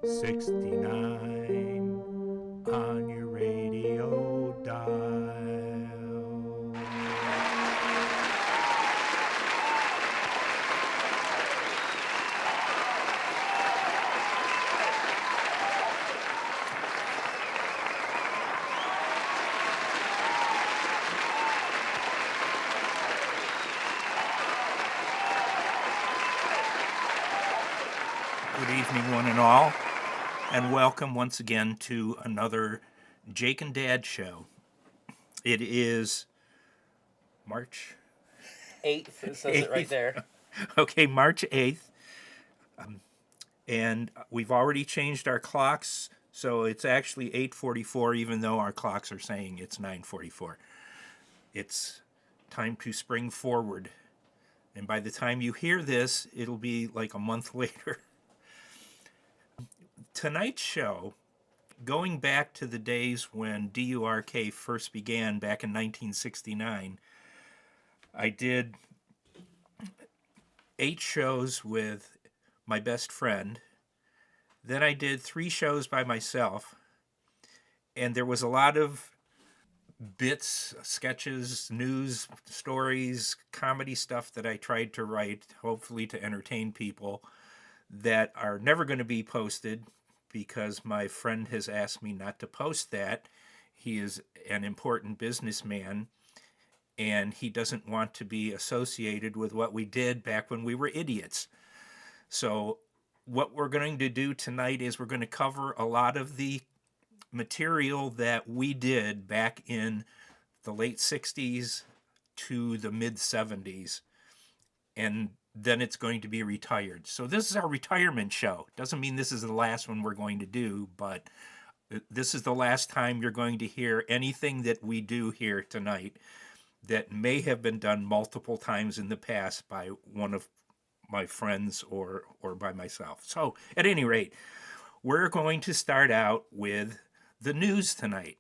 69 on your radio dial. Good evening, one and all, and welcome once again to another Jake and Dad show. It is March 8th, it says it right 8th. there. Okay, March 8th, and we've already changed our clocks, so it's actually 8:44, even though our clocks are saying it's 9:44. It's time to spring forward, and by the time you hear this, it'll be like a month later. Tonight's show, going back to the days when DURK first began back in 1969, I did 8 shows with my best friend. Then I did 3 shows by myself. And there was a lot of bits, sketches, news stories, comedy stuff that I tried to write, hopefully to entertain people, that are never going to be posted because my friend has asked me not to post that. He is an important businessman and he doesn't want to be associated with what we did back when we were idiots. So, what we're going to do tonight is we're going to cover a lot of the material that we did back in the late 60s to the mid 70s. And then it's going to be retired. So this is our retirement show. Doesn't mean this is the last one we're going to do, but this is the last time you're going to hear anything that we do here tonight that may have been done multiple times in the past by one of my friends or by myself. So, at any rate, we're going to start out with the news tonight.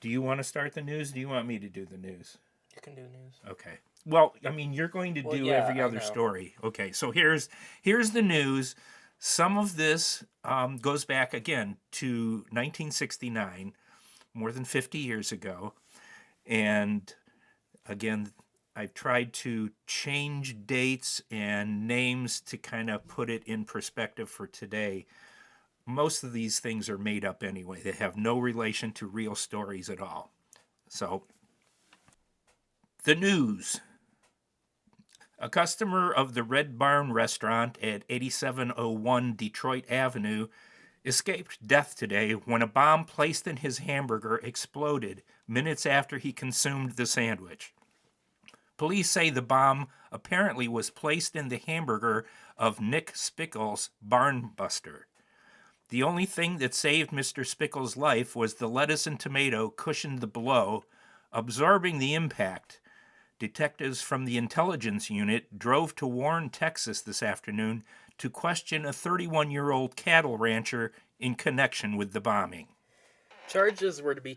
Do you want to start the news? Do you want me to do the news? You can do news. Okay. Well, I mean, you're going to do yeah, every I other know. story. Okay, so here's the news. Some of this goes back again to 1969, more than 50 years ago, and again, I've tried to change dates and names to kind of put it in perspective for today. Most of these things are made up anyway. They have no relation to real stories at all. So, the news. A customer of the Red Barn restaurant at 8701 Detroit Avenue escaped death today when a bomb placed in his hamburger exploded minutes after he consumed the sandwich. Police say the bomb apparently was placed in the hamburger of Nick Spickle's Barnbuster. The only thing that saved Mr. Spickle's life was the lettuce and tomato cushioned the blow, absorbing the impact. Detectives from the intelligence unit drove to Warren, Texas this afternoon to question a 31-year-old cattle rancher in connection with the bombing. Charges were to be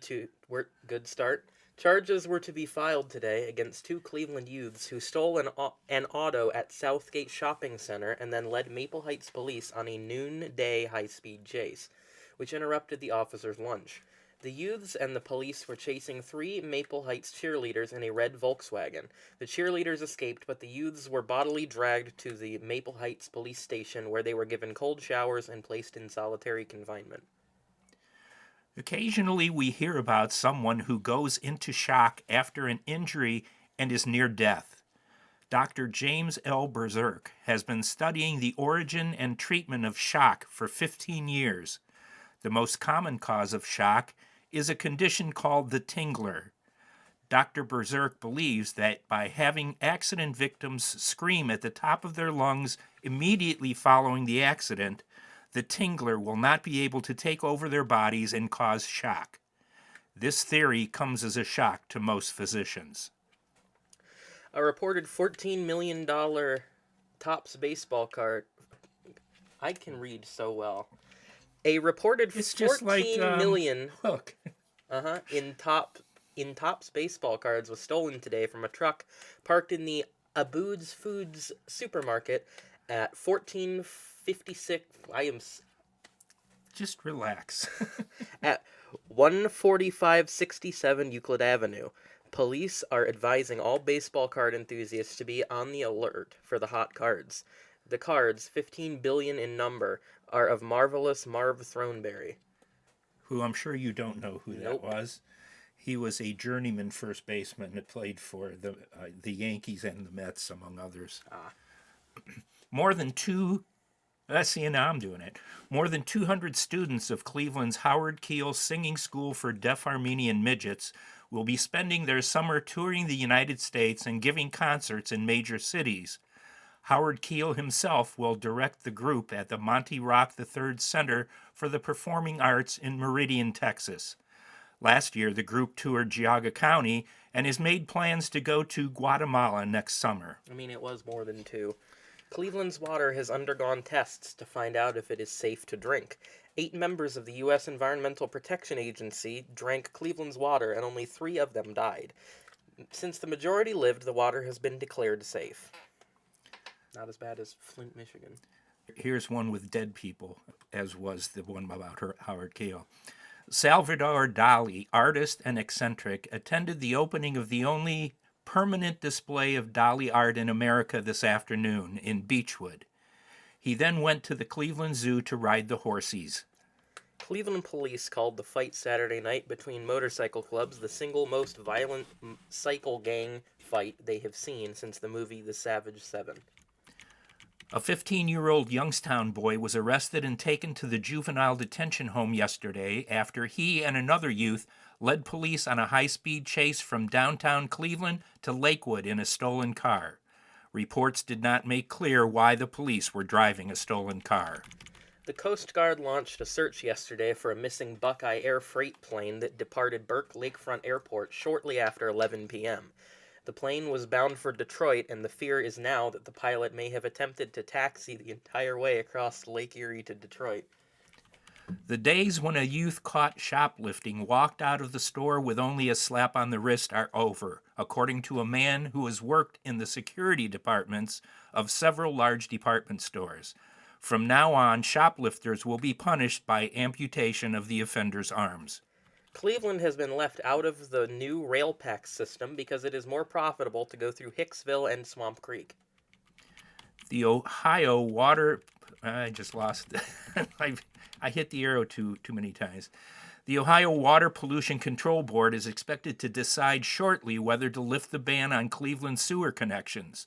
good start. Charges were to be filed today against 2 Cleveland youths who stole an auto at Southgate Shopping Center and then led Maple Heights police on a noonday high-speed chase, which interrupted the officers' lunch. The youths and the police were chasing 3 Maple Heights cheerleaders in a red Volkswagen. The cheerleaders escaped, but the youths were bodily dragged to the Maple Heights police station where they were given cold showers and placed in solitary confinement. Occasionally, we hear about someone who goes into shock after an injury and is near death. Dr. James L. Berserk has been studying the origin and treatment of shock for 15 years. The most common cause of shock is a condition called the tingler. Dr. Berserk believes that by having accident victims scream at the top of their lungs immediately following the accident, the tingler will not be able to take over their bodies and cause shock. This theory comes as a shock to most physicians. A reported $14 million Topps baseball card. I can read so well. A reported It's just like 14 million Hook. in Topps baseball cards was stolen today from a truck parked in the Abood's Foods supermarket at 1456. Just relax. At 14567 Euclid Avenue, police are advising all baseball card enthusiasts to be on the alert for the hot cards. The cards, 15 billion in number, are of marvelous Marv Throneberry. Who I'm sure you don't know who that Nope. was. He was a journeyman first baseman that played for the Yankees and the Mets, among others. Ah. More than two See, now I'm doing it. More than 200 students of Cleveland's Howard Keel Singing School for Deaf Armenian Midgets will be spending their summer touring the United States and giving concerts in major cities. Howard Keel himself will direct the group at the Monty Rock III Center for the Performing Arts in Meridian, Texas. Last year, the group toured Geauga County and has made plans to go to Guatemala next summer. I mean, it was more than two. Cleveland's water has undergone tests to find out if it is safe to drink. 8 members of the U.S. Environmental Protection Agency drank Cleveland's water, and only 3 of them died. Since the majority lived, the water has been declared safe. Not as bad as Flint, Michigan. Here's one with dead people, as was the one about Howard Keel. Salvador Dali, artist and eccentric, attended the opening of the only permanent display of Dali art in America this afternoon in Beechwood. He then went to the Cleveland Zoo to ride the horsies. Cleveland police called the fight Saturday night between motorcycle clubs the single most violent cycle gang fight they have seen since the movie The Savage Seven. A 15-year-old Youngstown boy was arrested and taken to the juvenile detention home yesterday after he and another youth led police on a high-speed chase from downtown Cleveland to Lakewood in a stolen car. Reports did not make clear why the police were driving a stolen car. The Coast Guard launched a search yesterday for a missing Buckeye Air freight plane that departed Burke Lakefront Airport shortly after 11 p.m. The plane was bound for Detroit, and the fear is now that the pilot may have attempted to taxi the entire way across Lake Erie to Detroit. The days when a youth caught shoplifting walked out of the store with only a slap on the wrist are over, according to a man who has worked in the security departments of several large department stores. From now on, shoplifters will be punished by amputation of the offender's arms. Cleveland has been left out of the new rail pack system because it is more profitable to go through Hicksville and Swamp Creek. The Ohio Water... I just lost it. I hit the arrow too many times. The Ohio Water Pollution Control Board is expected to decide shortly whether to lift the ban on Cleveland sewer connections.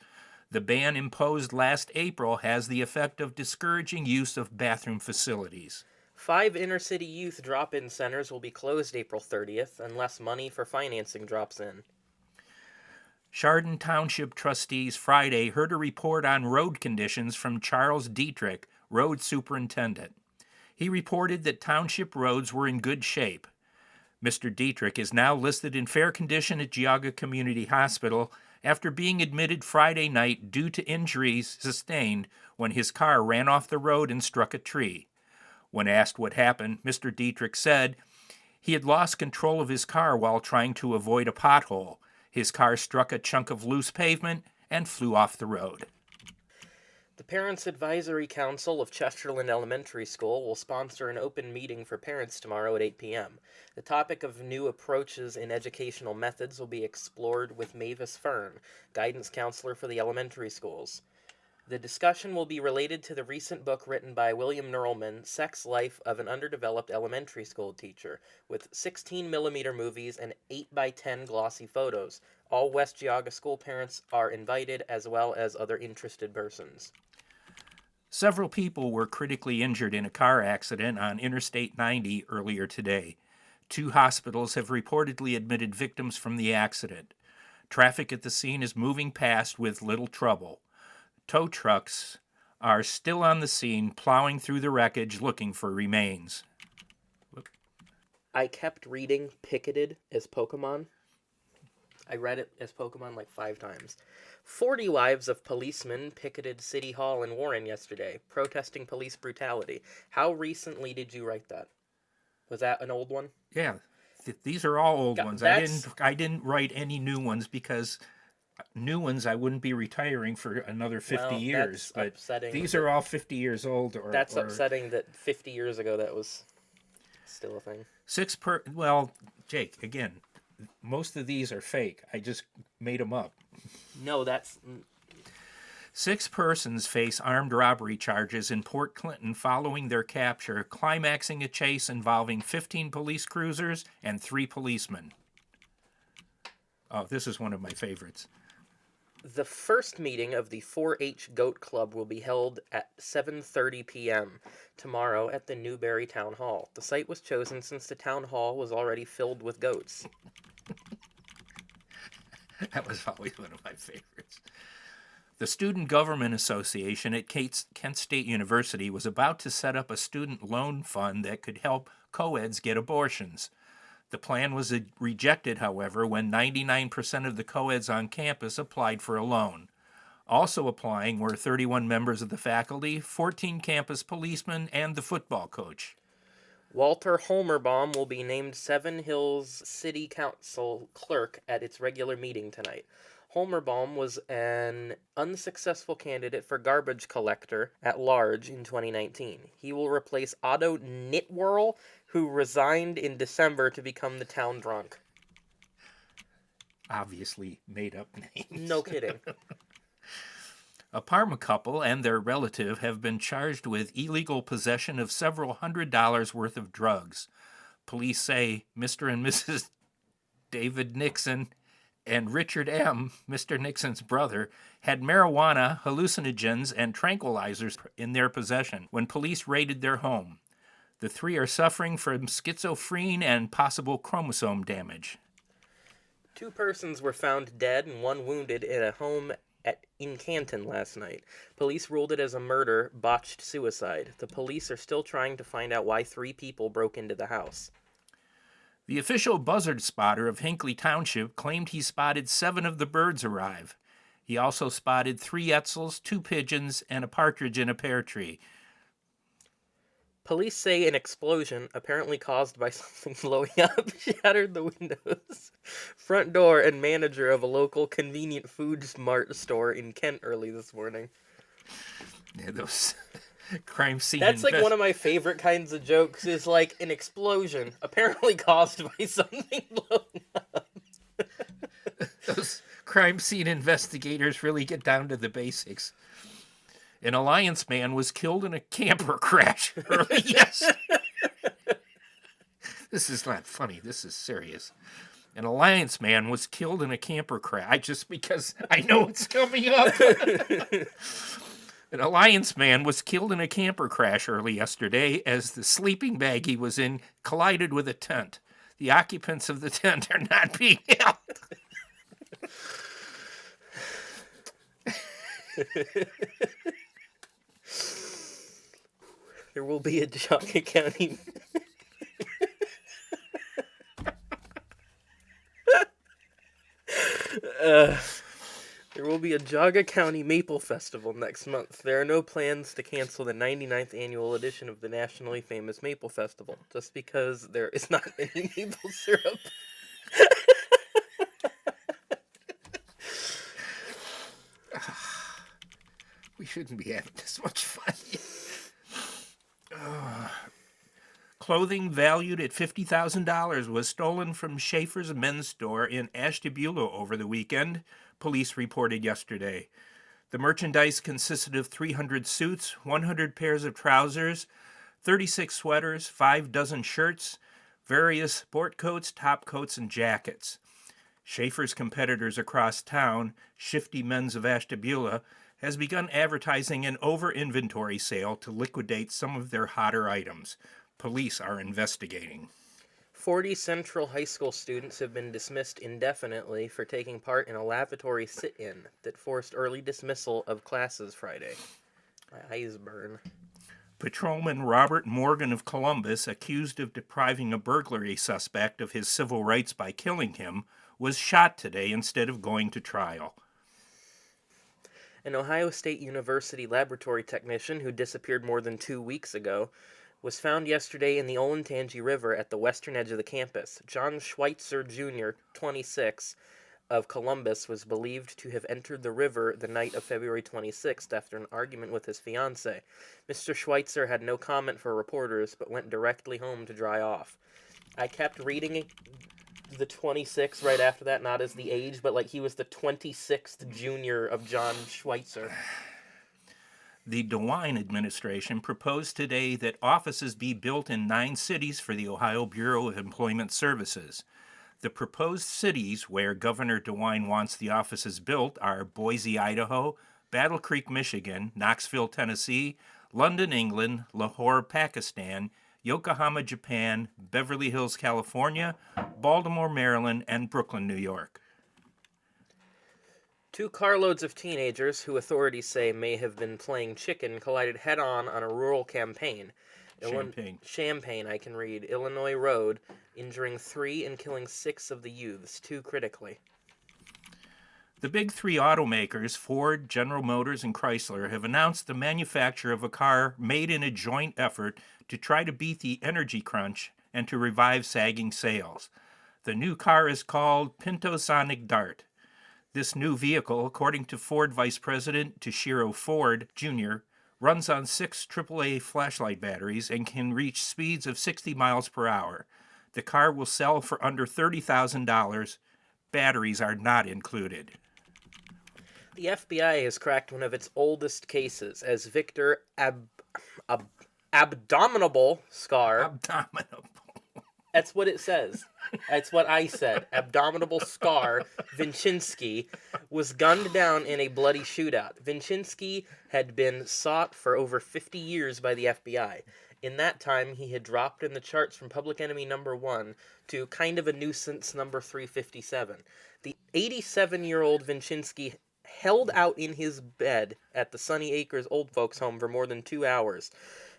The ban imposed last April has the effect of discouraging use of bathroom facilities. 5 inner-city youth drop-in centers will be closed April 30th unless money for financing drops in. Chardon Township trustees Friday heard a report on road conditions from Charles Dietrich, road superintendent. He reported that township roads were in good shape. Mr. Dietrich is now listed in fair condition at Geauga Community Hospital after being admitted Friday night due to injuries sustained when his car ran off the road and struck a tree. When asked what happened, Mr. Dietrich said he had lost control of his car while trying to avoid a pothole. His car struck a chunk of loose pavement and flew off the road. The Parents Advisory Council of Chesterland Elementary School will sponsor an open meeting for parents tomorrow at 8 p.m. The topic of new approaches in educational methods will be explored with Mavis Fern, guidance counselor for the elementary schools. The discussion will be related to the recent book written by William Neuralman, Sex Life of an Underdeveloped Elementary School Teacher, with 16mm movies and 8x10 glossy photos. All West Geauga school parents are invited, as well as other interested persons. Several people were critically injured in a car accident on Interstate 90 earlier today. 2 hospitals have reportedly admitted victims from the accident. Traffic at the scene is moving past with little trouble. Tow trucks are still on the scene, plowing through the wreckage looking for remains. I kept reading Picketed as Pokemon. I read it as Pokemon like 5 times. 40 wives of policemen picketed City Hall in Warren yesterday, protesting police brutality. How recently did you write that? Was that an old one? Yeah, these are all old ones. That's... I didn't write any new ones because new ones, I wouldn't be retiring for another 50 Well, years, that's but upsetting. these are all 50 years old That's or upsetting that 50 years ago that was still a thing. well, Jake, again, most of these are fake. I just made them up. No, that's 6 persons face armed robbery charges in Port Clinton following their capture, climaxing a chase involving 15 police cruisers and 3 policemen. Oh, this is one of my favorites. the first meeting of the 4-H Goat Club will be held at 7:30 p.m. tomorrow at the Newberry Town Hall. The site was chosen since the town hall was already filled with goats. That was always one of my favorites. The Student Government Association at Kent State University was about to set up a student loan fund that could help co-eds get abortions. The plan was rejected, however, when 99% of the co-eds on campus applied for a loan. Also applying were 31 members of the faculty, 14 campus policemen, and the football coach. Walter Holmerbaum will be named Seven Hills City Council clerk at its regular meeting tonight. Holmerbaum was an unsuccessful candidate for garbage collector at large in 2019. He will replace Otto Nitwirl, who resigned in December to become the town drunk. Obviously made up names. No kidding. A Parma couple and their relative have been charged with illegal possession of several $100s worth of drugs. Police say Mr. and Mrs. David Nixon and Richard M., Mr. Nixon's brother, had marijuana, hallucinogens, and tranquilizers in their possession when police raided their home. The 3 are suffering from schizophrenia and possible chromosome damage. 2 persons were found dead and 1 wounded in a home in Canton last night. Police ruled it as a murder, botched suicide. The police are still trying to find out why 3 people broke into the house. The official buzzard spotter of Hinckley Township claimed he spotted 7 of the birds arrive. He also spotted 3 Etzels, 2 pigeons, and a partridge in a pear tree. Police say an explosion, apparently caused by something blowing up, shattered the windows, front door, and manager of a local convenient food mart store in Kent early this morning. Yeah, those crime scene. That's like one of my favorite kinds of jokes. Is like an explosion, apparently caused by something blowing up. Those crime scene investigators really get down to the basics. An Alliance man was killed in a camper crash early yesterday. This is not funny. This is serious. An Alliance man was killed in a camper crash. Just because I know it's coming up. An Alliance man was killed in a camper crash early yesterday as the sleeping bag he was in collided with a tent. The occupants of the tent are not being held. There will be a Geauga County. There will be a Geauga County Maple Festival next month. There are no plans to cancel the 99th annual edition of the nationally famous Maple Festival, just because there is not any maple syrup. We shouldn't be having this much fun. Clothing valued at $50,000 was stolen from Schaefer's men's store in Ashtabula over the weekend, police reported yesterday. The merchandise consisted of 300 suits, 100 pairs of trousers, 36 sweaters, 5 dozen shirts, various sport coats, top coats, and jackets. Schaefer's competitors across town, Shifty Men's of Ashtabula, has begun advertising an over-inventory sale to liquidate some of their hotter items. Police are investigating. 40 Central High School students have been dismissed indefinitely for taking part in a lavatory sit-in that forced early dismissal of classes Friday. My eyes burn. Patrolman Robert Morgan of Columbus, accused of depriving a burglary suspect of his civil rights by killing him, was shot today instead of going to trial. An Ohio State University laboratory technician who disappeared more than 2 weeks ago was found yesterday in the Olentangy River at the western edge of the campus. John Schweitzer Jr., 26, of Columbus was believed to have entered the river the night of February 26th after an argument with his fiancée. Mr. Schweitzer had no comment for reporters, but went directly home to dry off. I kept reading the 26 right after that, not as the age, but like he was the 26th junior of John Schweitzer. The DeWine administration proposed today that offices be built in 9 cities for the Ohio Bureau of Employment Services. The proposed cities where Governor DeWine wants the offices built are Boise, Idaho, Battle Creek, Michigan, Knoxville, Tennessee, London, England, Lahore, Pakistan, Yokohama, Japan, Beverly Hills, California, Baltimore, Maryland, and Brooklyn, New York. 2 carloads of teenagers, who authorities say may have been playing chicken, collided head-on on a rural Champaign, I can read, Illinois road, injuring 3 and killing 6 of the youths, 2 critically. The big 3 automakers, Ford, General Motors, and Chrysler, have announced the manufacture of a car made in a joint effort to try to beat the energy crunch and to revive sagging sales. The new car is called Pinto Sonic Dart. This new vehicle, according to Ford Vice President Toshiro Ford Jr., runs on 6 AAA flashlight batteries and can reach speeds of 60 miles per hour. The car will sell for under $30,000. Batteries are not included. The FBI has cracked one of its oldest cases as Victor Abdominable Scar. Abdominable. That's what it says. That's what I said. Abdominable Scar Vinchinsky was gunned down in a bloody shootout. Vinchinsky had been sought for over 50 years by the FBI. In that time, he had dropped in the charts from Public Enemy number 1 to Kind of a Nuisance number 357. The 87-year-old Vinchinsky held out in his bed at the Sunny Acres Old Folks Home for more than 2 hours.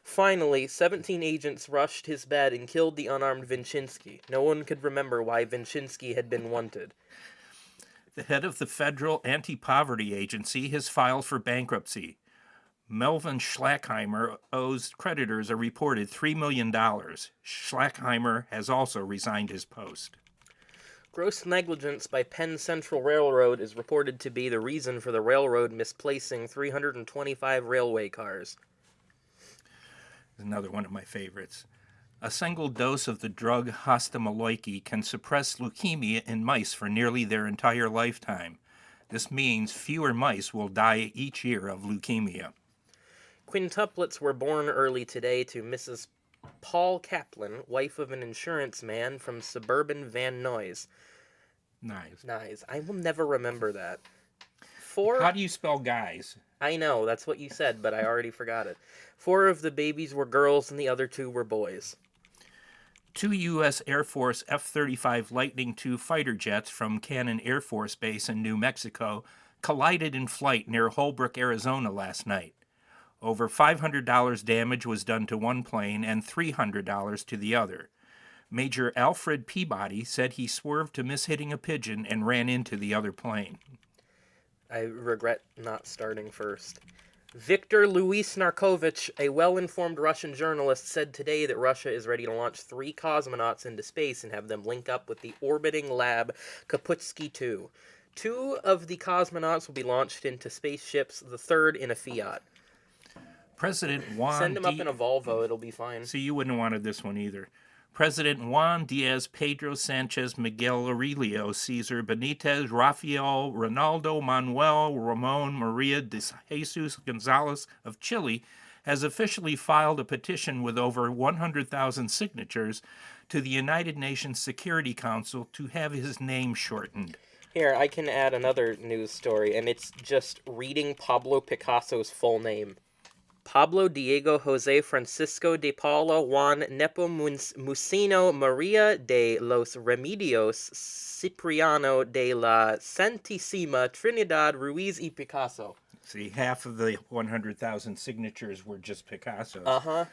Finally, 17 agents rushed his bed and killed the unarmed Vinchinsky. No one could remember why Vinchinsky had been wanted. The head of the Federal Anti-Poverty Agency has filed for bankruptcy. Melvin Schlackheimer owes creditors a reported $3 million. Schlackheimer has also resigned his post. Gross negligence by Penn Central Railroad is reported to be the reason for the railroad misplacing 325 railway cars. Another one of my favorites. A single dose of the drug hostamaloiki can suppress leukemia in mice for nearly their entire lifetime. This means fewer mice will die each year of leukemia. Quintuplets were born early today to Mrs. Paul Kaplan, wife of an insurance man from suburban Van Nuys. Nice. I will never remember that. How do you spell guys? I know, that's what you said, but I already forgot it. 4 of the babies were girls and the other 2 were boys. 2 U.S. Air Force F-35 Lightning II fighter jets from Cannon Air Force Base in New Mexico collided in flight near Holbrook, Arizona last night. Over $500 damage was done to one plane and $300 to the other. Major Alfred Peabody said he swerved to miss hitting a pigeon and ran into the other plane. I regret not starting first. Viktor Luis Narkovich, a well-informed Russian journalist, said today that Russia is ready to launch 3 cosmonauts into space and have them link up with the orbiting lab Kaputski 2. 2 of the cosmonauts will be launched into spaceships, the 3rd in a Fiat. President Juan Send him up in a Volvo, it'll be fine. See, you wouldn't have wanted this one either. President Juan Diaz Pedro Sanchez Miguel Aurelio Cesar Benitez Rafael Ronaldo Manuel Ramon Maria de Jesus Gonzalez of Chile has officially filed a petition with over 100,000 signatures to the United Nations Security Council to have his name shortened. Here, I can add another news story, and it's just reading Pablo Picasso's full name. Pablo Diego Jose Francisco de Paula Juan Nepomuceno Maria de los Remedios Cipriano de la Santísima Trinidad Ruiz y Picasso. See, half of the 100,000 signatures were just Picasso's. Uh-huh.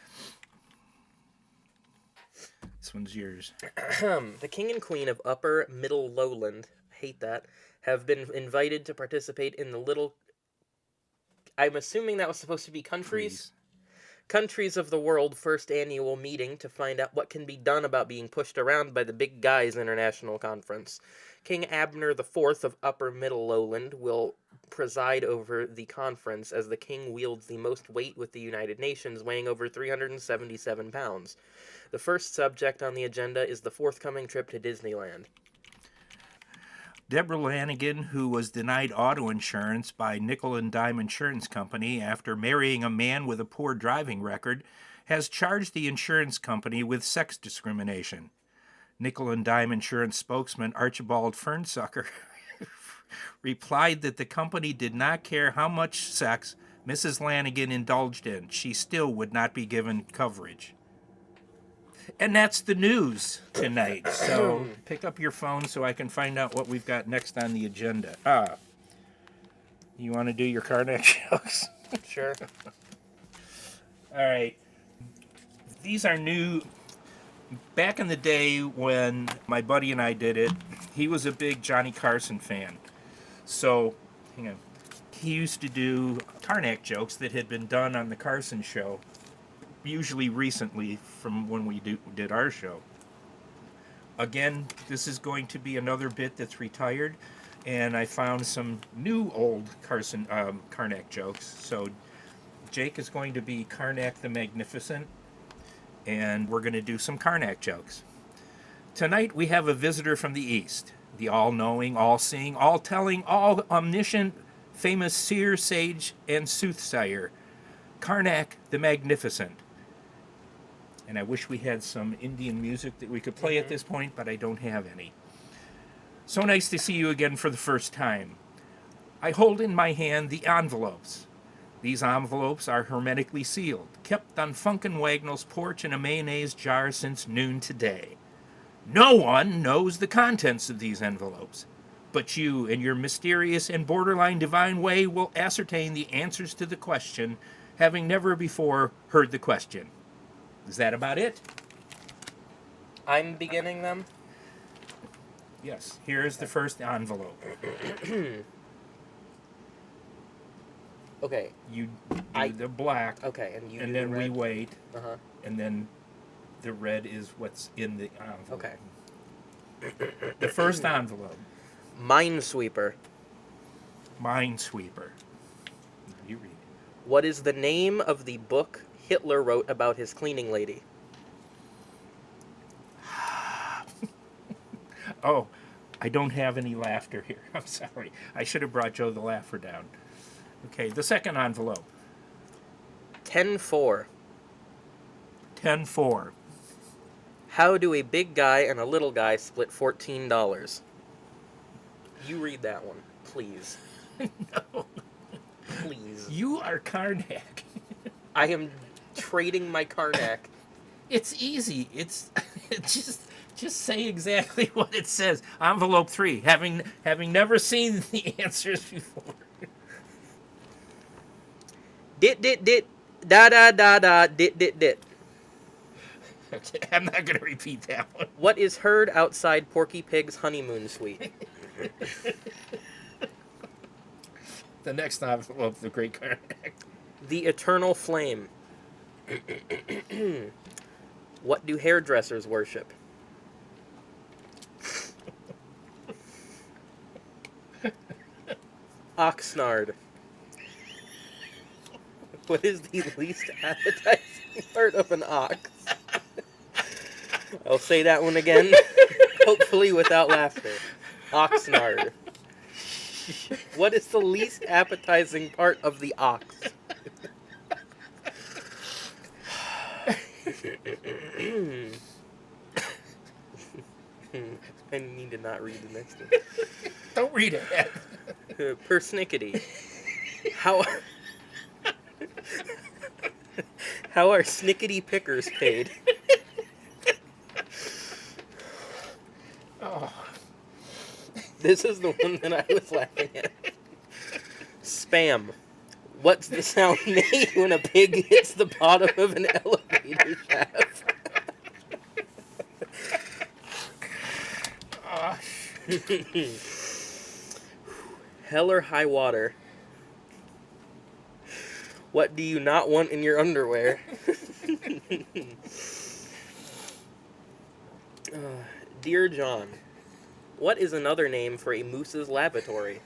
This one's yours. The King and Queen of Upper Middle Lowland, hate that, have been invited to participate in the Little... I'm assuming that was supposed to be countries? Countries of the World first annual meeting to find out what can be done about being pushed around by the big guys international conference. King Abner IV of Upper Middle Lowland will preside over the conference as the king wields the most weight with the United Nations, weighing over 377 pounds. The first subject on the agenda is the forthcoming trip to Disneyland. Deborah Lanigan, who was denied auto insurance by Nickel and Dime Insurance Company after marrying a man with a poor driving record, has charged the insurance company with sex discrimination. Nickel and Dime Insurance spokesman Archibald Fernsucker replied that the company did not care how much sex Mrs. Lanigan indulged in. She still would not be given coverage. And that's the news tonight. So pick up your phone so I can find out what we've got next on the agenda. You want to do your Karnak jokes? Sure. All right. These are new. Back in the day when my buddy and I did it, he was a big Johnny Carson fan. So, hang on. He used to do Karnak jokes that had been done on the Carson show, usually recently from when we did our show. Again, this is going to be another bit that's retired, and I found some new old Karnak jokes. So Jake is going to be Karnak the Magnificent, and we're going to do some Karnak jokes. Tonight we have a visitor from the East, the all-knowing, all-seeing, all-telling, all-omniscient, famous seer, sage, and soothsayer, Karnak the Magnificent. And I wish we had some Indian music that we could play at this point, but I don't have any. So nice to see you again for the first time. I hold in my hand the envelopes. These envelopes are hermetically sealed, kept on Funkin' Wagnall's porch in a mayonnaise jar since noon today. No one knows the contents of these envelopes, but you, in your mysterious and borderline divine way, will ascertain the answers to the question, having never before heard the question. Is that about it? I'm beginning them? Yes. Here is the first envelope. Okay. You do the black. Okay, and you and do then the we red? wait, Uh-huh. and then the red is what's in the envelope. Okay. The first envelope. Minesweeper. Minesweeper. You read it. What is the name of the book Hitler wrote about his cleaning lady? Oh, I don't have any laughter here. I'm sorry. I should have brought Joe the Laugher down. Okay, the second envelope. 10-4. 10-4. How do a big guy and a little guy split $14? You read that one, please. No. Please. You are Karnak. I am trading my Karnak. It's easy. It's just say exactly what it says. Envelope 3. Having never seen the answers before. Dit, da da da da, dit. Okay, I'm not going to repeat that one. What is heard outside Porky Pig's honeymoon suite? The next envelope, the Great Karnak. The eternal flame. What do hairdressers worship? Oxnard. What is the least appetizing part of an ox? I'll say that one again, hopefully without laughter. Oxnard. What is the least appetizing part of the ox? I need to not read the next one. Don't read it. Persnickety. How are snickety pickers paid? Oh. This is the one that I was laughing at. Spam. What's the sound made when a pig hits the bottom of an elevator shaft? Oh. Hell or high water. What do you not want in your underwear? Dear John, What is another name for a moose's lavatory?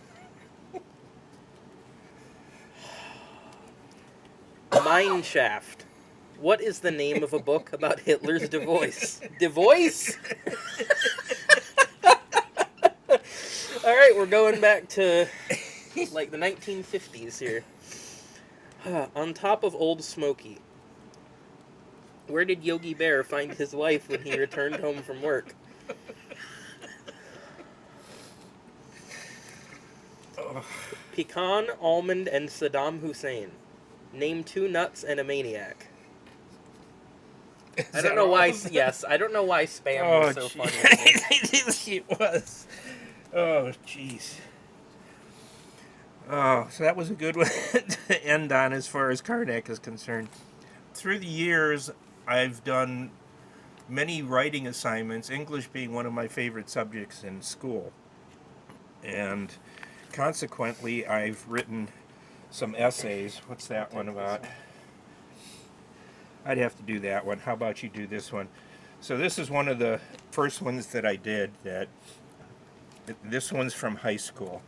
Mine shaft. What is the name of a book about Hitler's divorce? Divorce? All right, we're going back to like the 1950s here. On top of Old Smoky, where did Yogi Bear find his wife when he returned home from work? Pecan, almond, and Saddam Hussein. Name 2 nuts and a maniac. I don't know why. Yes, I don't know why spam was so funny. It was. Oh, jeez. Oh, so that was a good one to end on as far as Karnak is concerned. Through the years, I've done many writing assignments, English being one of my favorite subjects in school. And consequently, I've written some essays. What's that one about? I'd have to do that one. How about you do this one? So this is one of the first ones that I did. This one's from high school.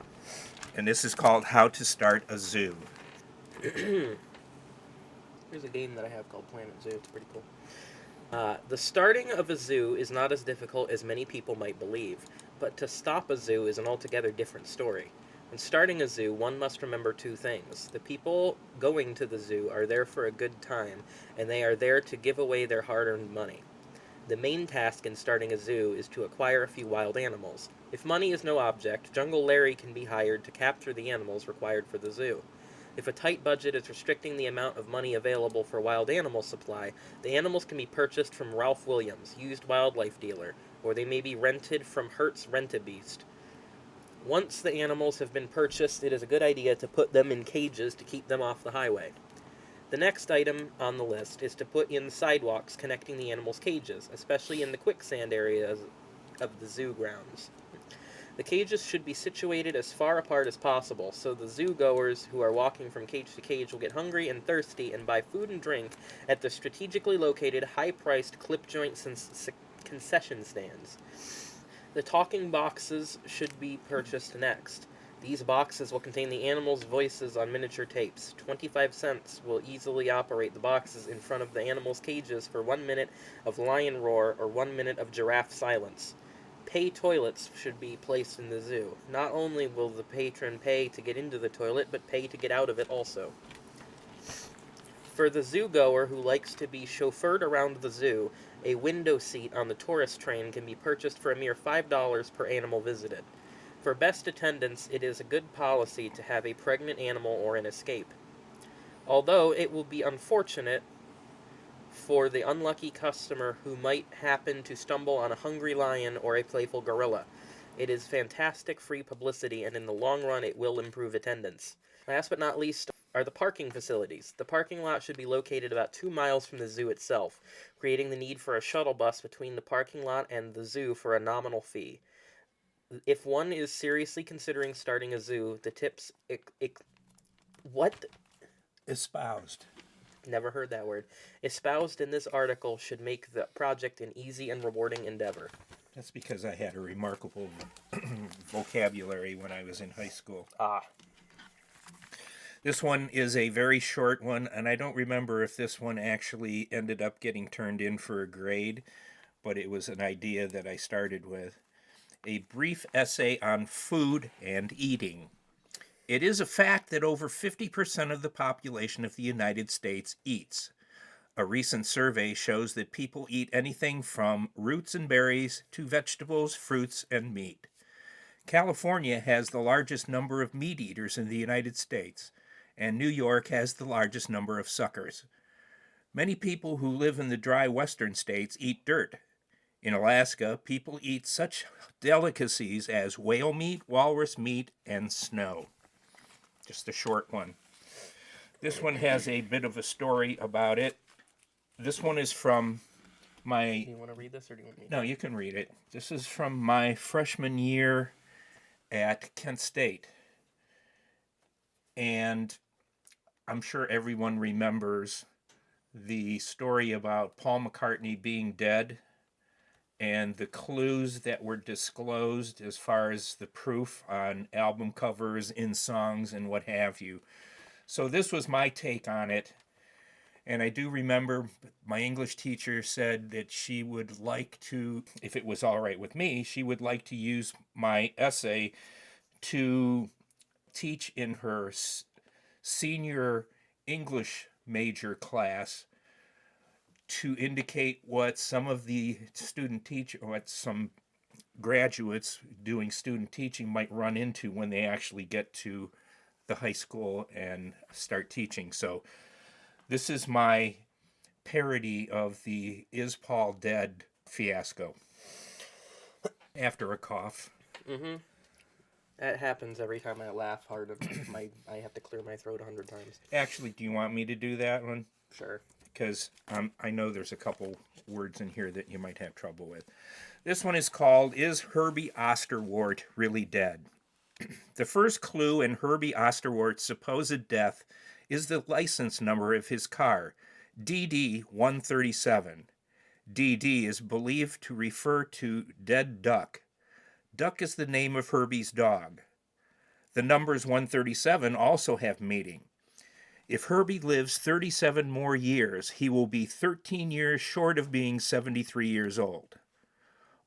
And this is called How to Start a Zoo. Here's a game that I have called Planet Zoo. It's pretty cool. The starting of a zoo is not as difficult as many people might believe, but to stop a zoo is an altogether different story. When starting a zoo, one must remember 2 things. The people going to the zoo are there for a good time, and they are there to give away their hard-earned money. The main task in starting a zoo is to acquire a few wild animals. If money is no object, Jungle Larry can be hired to capture the animals required for the zoo. If a tight budget is restricting the amount of money available for wild animal supply, the animals can be purchased from Ralph Williams, used wildlife dealer, or they may be rented from Hertz Rent-A-Beast. Once the animals have been purchased, it is a good idea to put them in cages to keep them off the highway. The next item on the list is to put in sidewalks connecting the animals' cages, especially in the quicksand areas of the zoo grounds. The cages should be situated as far apart as possible, so the zoo goers who are walking from cage to cage will get hungry and thirsty and buy food and drink at the strategically located, high-priced clip joint concession stands. The talking boxes should be purchased next. These boxes will contain the animals' voices on miniature tapes. 25 cents will easily operate the boxes in front of the animals' cages for 1 minute of lion roar or 1 minute of giraffe silence. Pay toilets should be placed in the zoo. Not only will the patron pay to get into the toilet, but pay to get out of it also. For the zoo goer who likes to be chauffeured around the zoo, a window seat on the tourist train can be purchased for a mere $5 per animal visited. For best attendance, it is a good policy to have a pregnant animal or an escape. Although it will be unfortunate for the unlucky customer who might happen to stumble on a hungry lion or a playful gorilla. It is fantastic free publicity, and in the long run it will improve attendance. Last but not least are the parking facilities. The parking lot should be located about 2 miles from the zoo itself, creating the need for a shuttle bus between the parking lot and the zoo for a nominal fee. If one is seriously considering starting a zoo, the tips... what? Espoused. Never heard that word. Espoused in this article should make the project an easy and rewarding endeavor. That's because I had a remarkable vocabulary when I was in high school. This one is a very short one, and I don't remember if this one actually ended up getting turned in for a grade, but it was an idea that I started with. A brief essay on food and eating. It is a fact that over 50% of the population of the United States eats. A recent survey shows that people eat anything from roots and berries to vegetables, fruits, and meat. California has the largest number of meat eaters in the United States, and New York has the largest number of suckers. Many people who live in the dry western states eat dirt. In Alaska, people eat such delicacies as whale meat, walrus meat, and snow. Just a short one. This one has a bit of a story about it. This one is from my... Do you want to read this, or do you want me to? No, you can read it. This is from my freshman year at Kent State. And I'm sure everyone remembers the story about Paul McCartney being dead and the clues that were disclosed as far as the proof on album covers, in songs, and what have you. So this was my take on it. And I do remember my English teacher said that she would like to, if it was all right with me, she would like to use my essay to teach in her senior English major class to indicate what some of the student teach what some graduates doing student teaching might run into when they actually get to the high school and start teaching. So this is my parody of the "Is Paul Dead" fiasco. After a cough. Mm-hmm. That happens every time I laugh hard. I have to clear my throat 100 times. Actually, do you want me to do that one? Sure. Because I know there's a couple words in here that you might have trouble with. This one is called "Is Herbie Osterwart Really Dead?" The first clue in Herbie Osterwart's supposed death is the license number of his car, DD 137. DD is believed to refer to Dead Duck. Duck is the name of Herbie's dog. The numbers 137 also have meaning. If Herbie lives 37 more years, he will be 13 years short of being 73 years old.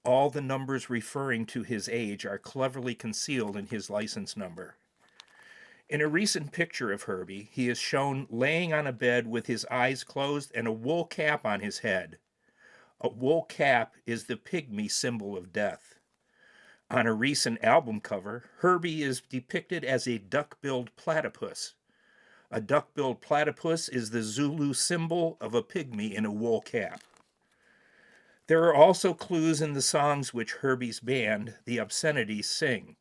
All the numbers referring to his age are cleverly concealed in his license number. In a recent picture of Herbie, he is shown laying on a bed with his eyes closed and a wool cap on his head. A wool cap is the pygmy symbol of death. On a recent album cover, Herbie is depicted as a duck-billed platypus. A duck-billed platypus is the Zulu symbol of a pygmy in a wool cap. There are also clues in the songs which Herbie's band, the Obscenities, sing.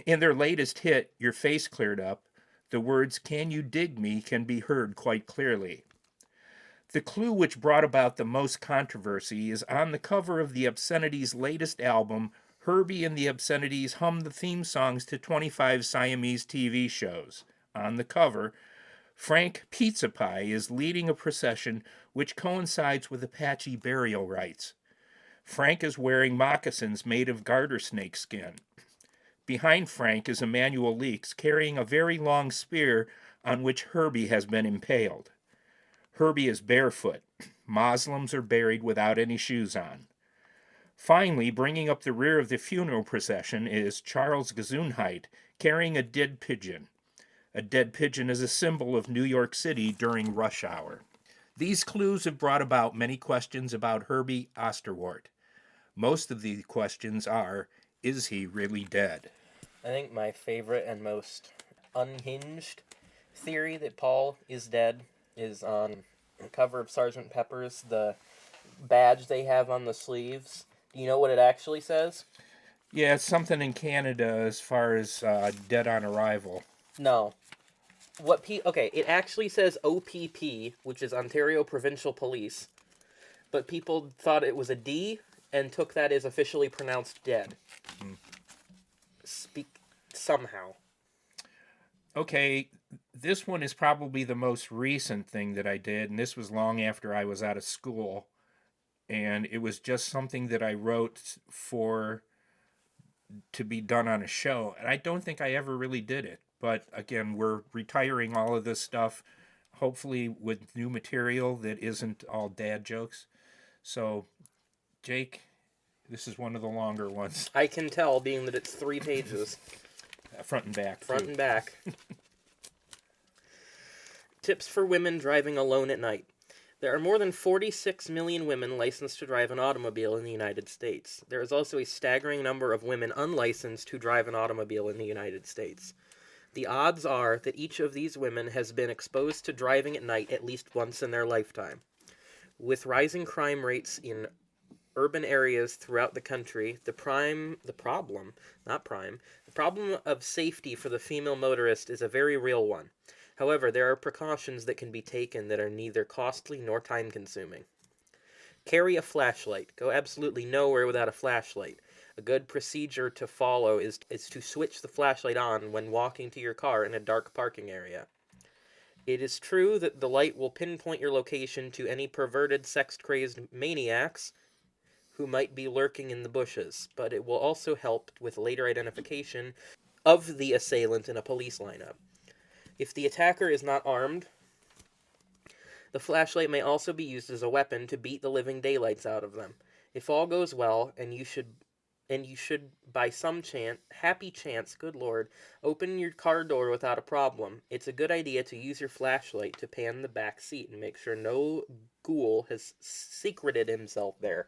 In their latest hit, Your Face Cleared Up, the words "Can you dig me" can be heard quite clearly. The clue which brought about the most controversy is on the cover of the Obscenities' latest album. Herbie and the Obscenities hum the theme songs to 25 Siamese TV shows. On the cover, Frank Pizza Pie is leading a procession which coincides with Apache burial rites. Frank is wearing moccasins made of garter snake skin. Behind Frank is Emmanuel Leaks carrying a very long spear on which Herbie has been impaled. Herbie is barefoot. Muslims are buried without any shoes on. Finally, bringing up the rear of the funeral procession is Charles Gesundheit carrying a dead pigeon. A dead pigeon is a symbol of New York City during rush hour. These clues have brought about many questions about Herbie Osterwart. Most of the questions are, is he really dead? I think my favorite and most unhinged theory that Paul is dead is on the cover of Sgt. Pepper's, the badge they have on the sleeves. Do you know what it actually says? Yeah, it's something in Canada as far as dead on arrival. No. Okay, it actually says OPP, which is Ontario Provincial Police, but people thought it was a D and took that as officially pronounced dead. Speak somehow. Okay, this one is probably the most recent thing that I did, and this was long after I was out of school. And it was just something that I wrote to be done on a show. And I don't think I ever really did it. But again, we're retiring all of this stuff, hopefully with new material that isn't all dad jokes. So, Jake, this is one of the longer ones. I can tell, being that it's 3 pages. Front and back. Front and back. Tips for women driving alone at night. There are more than 46 million women licensed to drive an automobile in the United States. There is also a staggering number of women unlicensed who drive an automobile in the United States. The odds are that each of these women has been exposed to driving at night at least once in their lifetime. With rising crime rates in urban areas throughout the country, the problem of safety for the female motorist is a very real one. However, there are precautions that can be taken that are neither costly nor time-consuming. Carry a flashlight. Go absolutely nowhere without a flashlight. A good procedure to follow is to switch the flashlight on when walking to your car in a dark parking area. It is true that the light will pinpoint your location to any perverted, sex-crazed maniacs who might be lurking in the bushes, but it will also help with later identification of the assailant in a police lineup. If the attacker is not armed, the flashlight may also be used as a weapon to beat the living daylights out of them. If all goes well, and you should by some happy chance, good lord, open your car door without a problem, it's a good idea to use your flashlight to pan the back seat and make sure no ghoul has secreted himself there.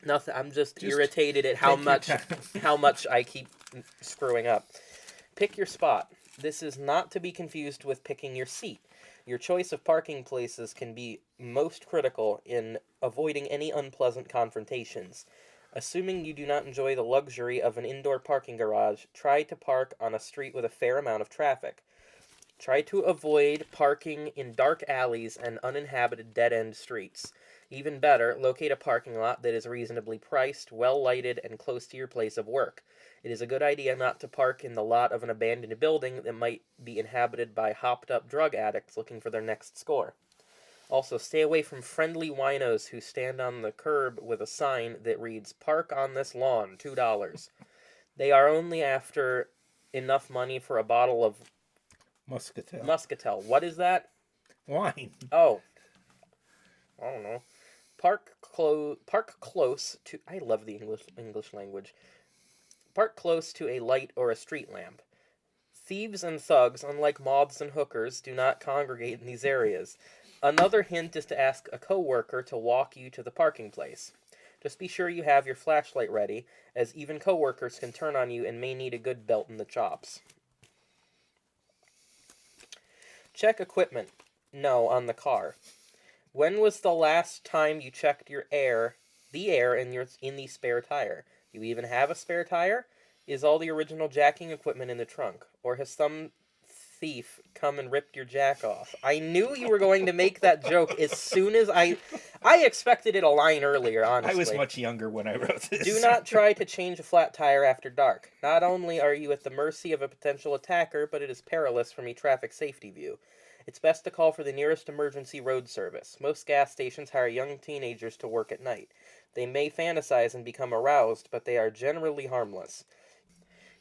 Nothing. I'm just irritated at how much I keep screwing up. Pick your spot. This is not to be confused with picking your seat. Your choice of parking places can be most critical in avoiding any unpleasant confrontations. Assuming you do not enjoy the luxury of an indoor parking garage, try to park on a street with a fair amount of traffic. Try to avoid parking in dark alleys and uninhabited dead-end streets. Even better, locate a parking lot that is reasonably priced, well-lighted, and close to your place of work. It is a good idea not to park in the lot of an abandoned building that might be inhabited by hopped-up drug addicts looking for their next score. Also, stay away from friendly winos who stand on the curb with a sign that reads, "Park on this lawn, $2." They are only after enough money for a bottle of Muscatel. What is that? Wine. Oh. I don't know. Park close to... I love the English language. Park close to a light or a street lamp. Thieves and thugs, unlike moths and hookers, do not congregate in these areas. Another hint is to ask a co-worker to walk you to the parking place. Just be sure you have your flashlight ready, as even co-workers can turn on you and may need a good belt in the chops. Check equipment. No, on the car. When was the last time you checked the air in the spare tire? Do you even have a spare tire? Is all the original jacking equipment in the trunk? Or has some thief come and ripped your jack off? I knew you were going to make that joke as soon as I expected it a line earlier, honestly. I was much younger when I wrote this. Do not try to change a flat tire after dark. Not only are you at the mercy of a potential attacker, but it is perilous from a traffic safety view. It's best to call for the nearest emergency road service. Most gas stations hire young teenagers to work at night. They may fantasize and become aroused, but they are generally harmless.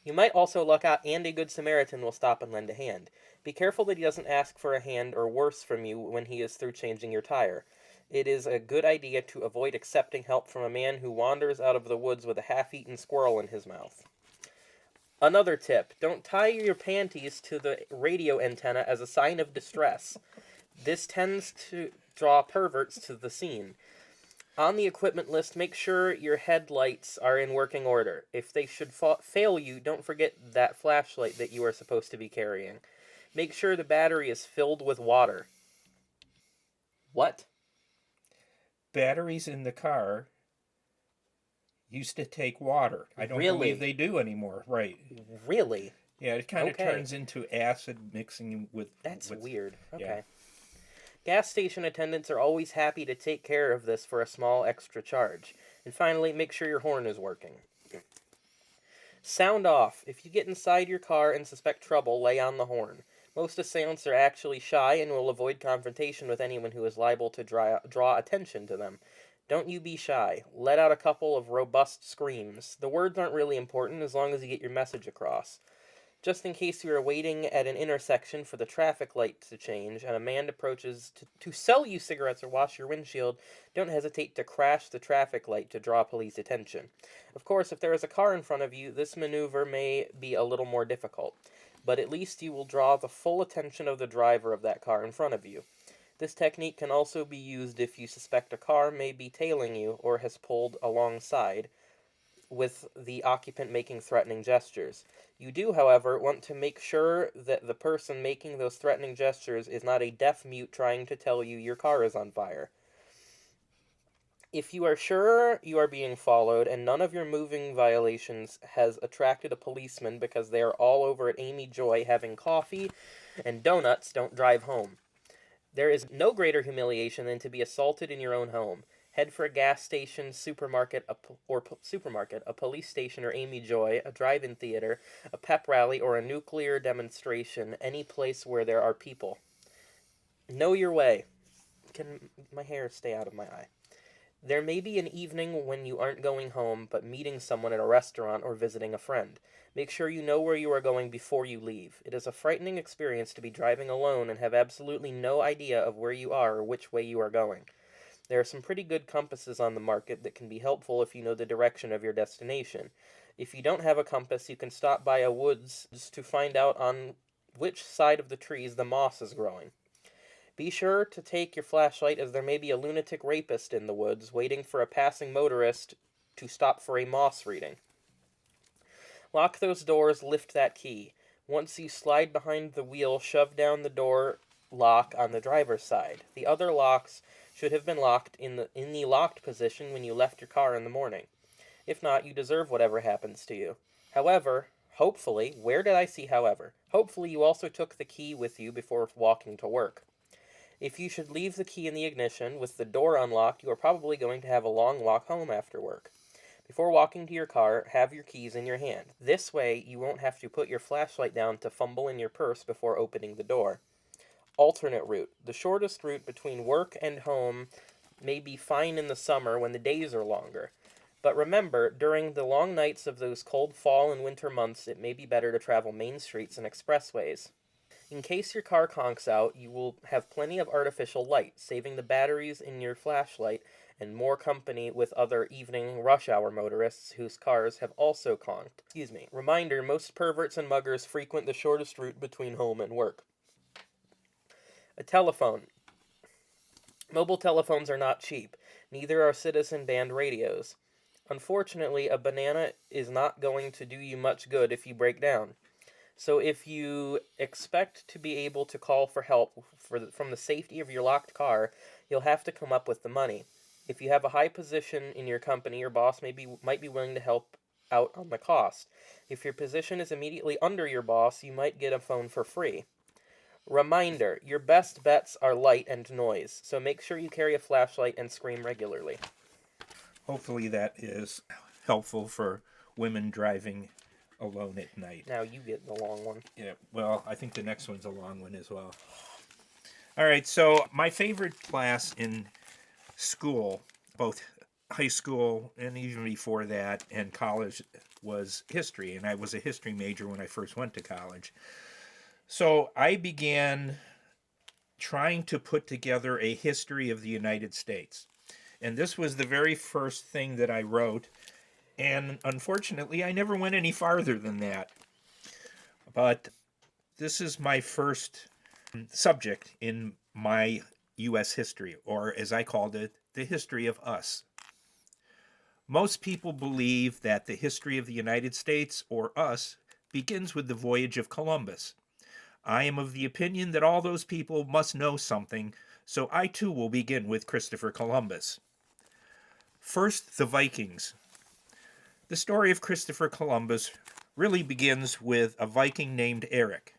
You might also luck out, and a good Samaritan will stop and lend a hand. Be careful that he doesn't ask for a hand or worse from you when he is through changing your tire. It is a good idea to avoid accepting help from a man who wanders out of the woods with a half-eaten squirrel in his mouth. Another tip, don't tie your panties to the radio antenna as a sign of distress. This tends to draw perverts to the scene. On the equipment list, make sure your headlights are in working order. If they should fail you, don't forget that flashlight that you are supposed to be carrying. Make sure the battery is filled with water. What? Batteries in the car used to take water. I don't believe they do anymore. Right. Really? Yeah, it kind of turns into acid mixing with... That's weird. Okay. Yeah. Gas station attendants are always happy to take care of this for a small extra charge. And finally, make sure your horn is working. Sound off. If you get inside your car and suspect trouble, lay on the horn. Most assailants are actually shy and will avoid confrontation with anyone who is liable to draw attention to them. Don't you be shy. Let out a couple of robust screams. The words aren't really important as long as you get your message across. Just in case you are waiting at an intersection for the traffic light to change and a man approaches to sell you cigarettes or wash your windshield, don't hesitate to crash the traffic light to draw police attention. Of course, if there is a car in front of you, this maneuver may be a little more difficult, but at least you will draw the full attention of the driver of that car in front of you. This technique can also be used if you suspect a car may be tailing you or has pulled alongside, with the occupant making threatening gestures. You do, however, want to make sure that the person making those threatening gestures is not a deaf mute trying to tell you your car is on fire. If you are sure you are being followed and none of your moving violations has attracted a policeman because they are all over at Amy Joy having coffee and donuts, don't drive home. There is no greater humiliation than to be assaulted in your own home. Head for a gas station, supermarket, a police station or Amy Joy, a drive-in theater, a pep rally, or a nuclear demonstration, any place where there are people. Know your way. Can my hair stay out of my eye? There may be an evening when you aren't going home, but meeting someone at a restaurant or visiting a friend. Make sure you know where you are going before you leave. It is a frightening experience to be driving alone and have absolutely no idea of where you are or which way you are going. There are some pretty good compasses on the market that can be helpful if you know the direction of your destination. If you don't have a compass, you can stop by a woods to find out on which side of the trees the moss is growing. Be sure to take your flashlight, as there may be a lunatic rapist in the woods waiting for a passing motorist to stop for a moss reading. Lock those doors, lift that key. Once you slide behind the wheel, shove down the door lock on the driver's side. The other locks should have been locked in the locked position when you left your car in the morning. If not, you deserve whatever happens to you. However, hopefully, where did I see however? Hopefully you also took the key with you before walking to work. If you should leave the key in the ignition with the door unlocked, you are probably going to have a long walk home after work. Before walking to your car, have your keys in your hand. This way, you won't have to put your flashlight down to fumble in your purse before opening the door. Alternate route. The shortest route between work and home may be fine in the summer when the days are longer. But remember, during the long nights of those cold fall and winter months, it may be better to travel main streets and expressways. In case your car conks out, you will have plenty of artificial light, saving the batteries in your flashlight and more company with other evening rush hour motorists whose cars have also conked. Reminder, most perverts and muggers frequent the shortest route between home and work. A telephone. Mobile telephones are not cheap. Neither are citizen band radios. Unfortunately, a banana is not going to do you much good if you break down. So if you expect to be able to call for help from the safety of your locked car, you'll have to come up with the money. If you have a high position in your company, your boss might be willing to help out on the cost. If your position is immediately under your boss, you might get a phone for free. Reminder, your best bets are light and noise, so make sure you carry a flashlight and scream regularly. Hopefully that is helpful for women driving alone at night. Now you get the long one. Yeah, well, I think the next one's a long one as well. All right, so my favorite class in school, both high school and even before that, and college, was history. And I was a history major when I first went to college. So I began trying to put together a history of the United States. And this was the very first thing that I wrote. And unfortunately, I never went any farther than that. But this is my first subject in my U.S. history, or as I called it, the history of us. Most people believe that the history of the United States, or us, begins with the voyage of Columbus. I am of the opinion that all those people must know something, so I too will begin with Christopher Columbus. First, the Vikings. The story of Christopher Columbus really begins with a Viking named Eric.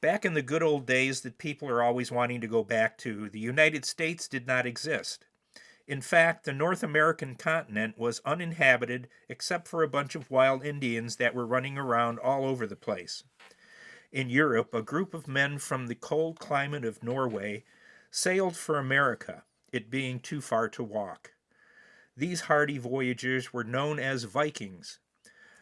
Back in the good old days that people are always wanting to go back to, the United States did not exist. In fact, the North American continent was uninhabited except for a bunch of wild Indians that were running around all over the place. In Europe, a group of men from the cold climate of Norway sailed for America, it being too far to walk. These hardy voyagers were known as Vikings.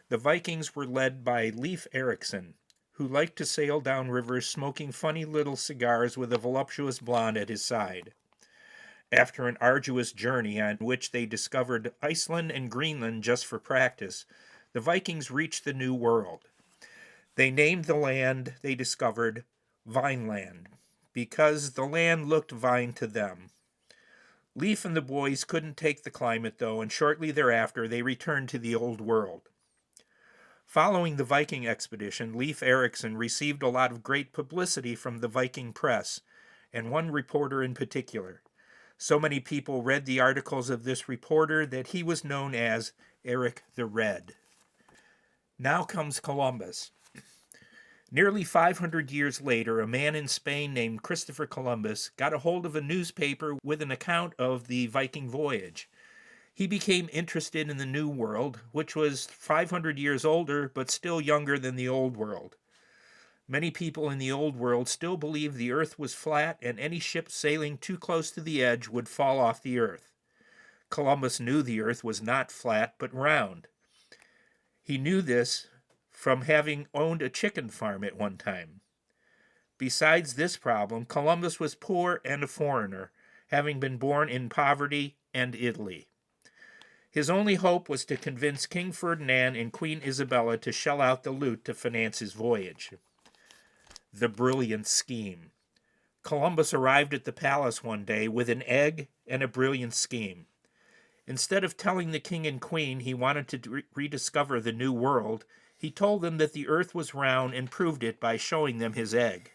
The Vikings were led by Leif Erikson, who liked to sail down rivers smoking funny little cigars with a voluptuous blonde at his side. After an arduous journey on which they discovered Iceland and Greenland just for practice, the Vikings reached the New World. They named the land they discovered Vineland, because the land looked vine to them. Leif and the boys couldn't take the climate, though, and shortly thereafter they returned to the Old World. Following the Viking expedition, Leif Erikson received a lot of great publicity from the Viking press, and one reporter in particular. So many people read the articles of this reporter that he was known as Eric the Red. Now comes Columbus. Nearly 500 years later, a man in Spain named Christopher Columbus got a hold of a newspaper with an account of the Viking voyage. He became interested in the New World, which was 500 years older but still younger than the Old World. Many people in the Old World still believed the Earth was flat and any ship sailing too close to the edge would fall off the Earth. Columbus knew the earth was not flat but round. He knew this from having owned a chicken farm at one time. Besides this problem, Columbus was poor and a foreigner, having been born in poverty and Italy. His only hope was to convince King Ferdinand and Queen Isabella to shell out the loot to finance his voyage. The brilliant scheme. Columbus arrived at the palace one day with an egg and a brilliant scheme. Instead of telling the king and queen he wanted to rediscover the new world, he told them that the earth was round and proved it by showing them his egg.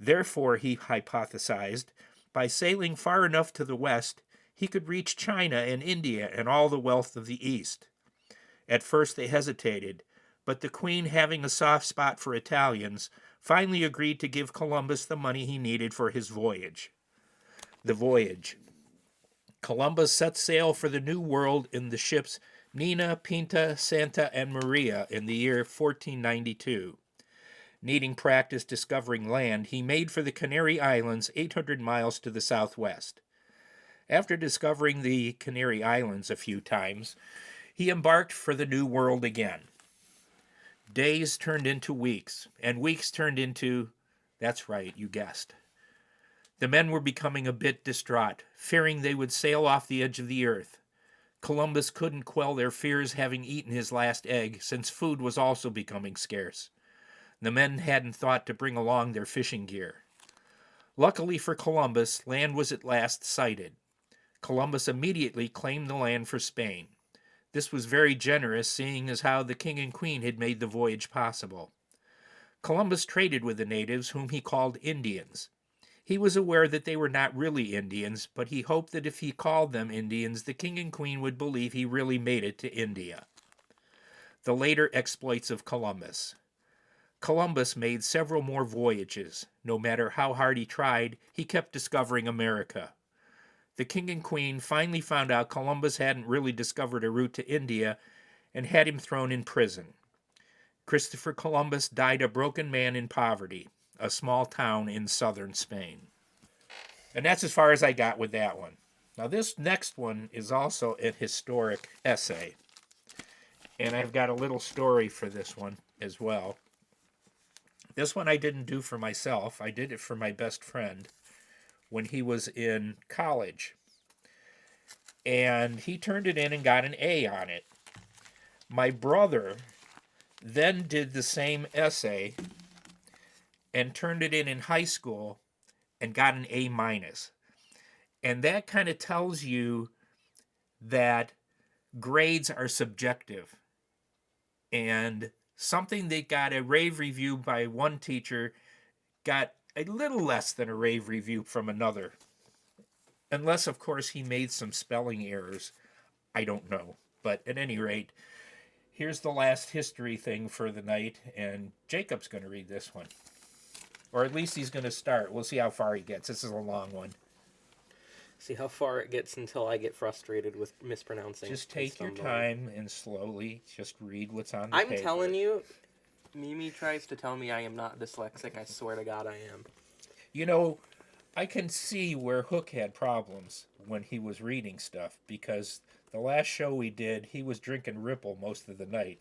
Therefore, he hypothesized, by sailing far enough to the west, he could reach China and India and all the wealth of the East. At first they hesitated, but the queen, having a soft spot for Italians, finally agreed to give Columbus the money he needed for his voyage. The voyage. Columbus set sail for the New World in the ships Nina, Pinta, Santa, and Maria in the year 1492. Needing practice discovering land, he made for the Canary Islands 800 miles to the southwest. After discovering the Canary Islands a few times, he embarked for the New World again. Days turned into weeks, and weeks turned into, that's right, you guessed. The men were becoming a bit distraught, fearing they would sail off the edge of the earth. Columbus couldn't quell their fears, having eaten his last egg, since food was also becoming scarce. The men hadn't thought to bring along their fishing gear. Luckily for Columbus, land was at last sighted. Columbus immediately claimed the land for Spain. This was very generous, seeing as how the king and queen had made the voyage possible. Columbus traded with the natives, whom he called Indians. He was aware that they were not really Indians, but he hoped that if he called them Indians, the king and queen would believe he really made it to India. The later exploits of Columbus. Columbus made several more voyages. No matter how hard he tried, he kept discovering America. The king and queen finally found out Columbus hadn't really discovered a route to India and had him thrown in prison. Christopher Columbus died a broken man in poverty, a small town in southern Spain. And that's as far as I got with that one. Now, this next one is also an historic essay. And I've got a little story for this one as well. This one I didn't do for myself. I did it for my best friend when he was in college. And he turned it in and got an A on it. My brother then did the same essay and turned it in high school and got an A minus. And that kind of tells you that grades are subjective. And something that got a rave review by one teacher got a little less than a rave review from another. Unless, of course, he made some spelling errors. I don't know. But at any rate, here's the last history thing for the night, and Jacob's going to read this one. Or at least he's going to start. We'll see how far he gets. This is a long one. See how far it gets until I get frustrated with mispronouncing. Just take your time and slowly just read what's on the I'm paper. telling you, Mimi tries to tell me I am not dyslexic. I swear to God I am. You know, I can see where Hook had problems when he was reading stuff, because the last show we did, he was drinking Ripple most of the night,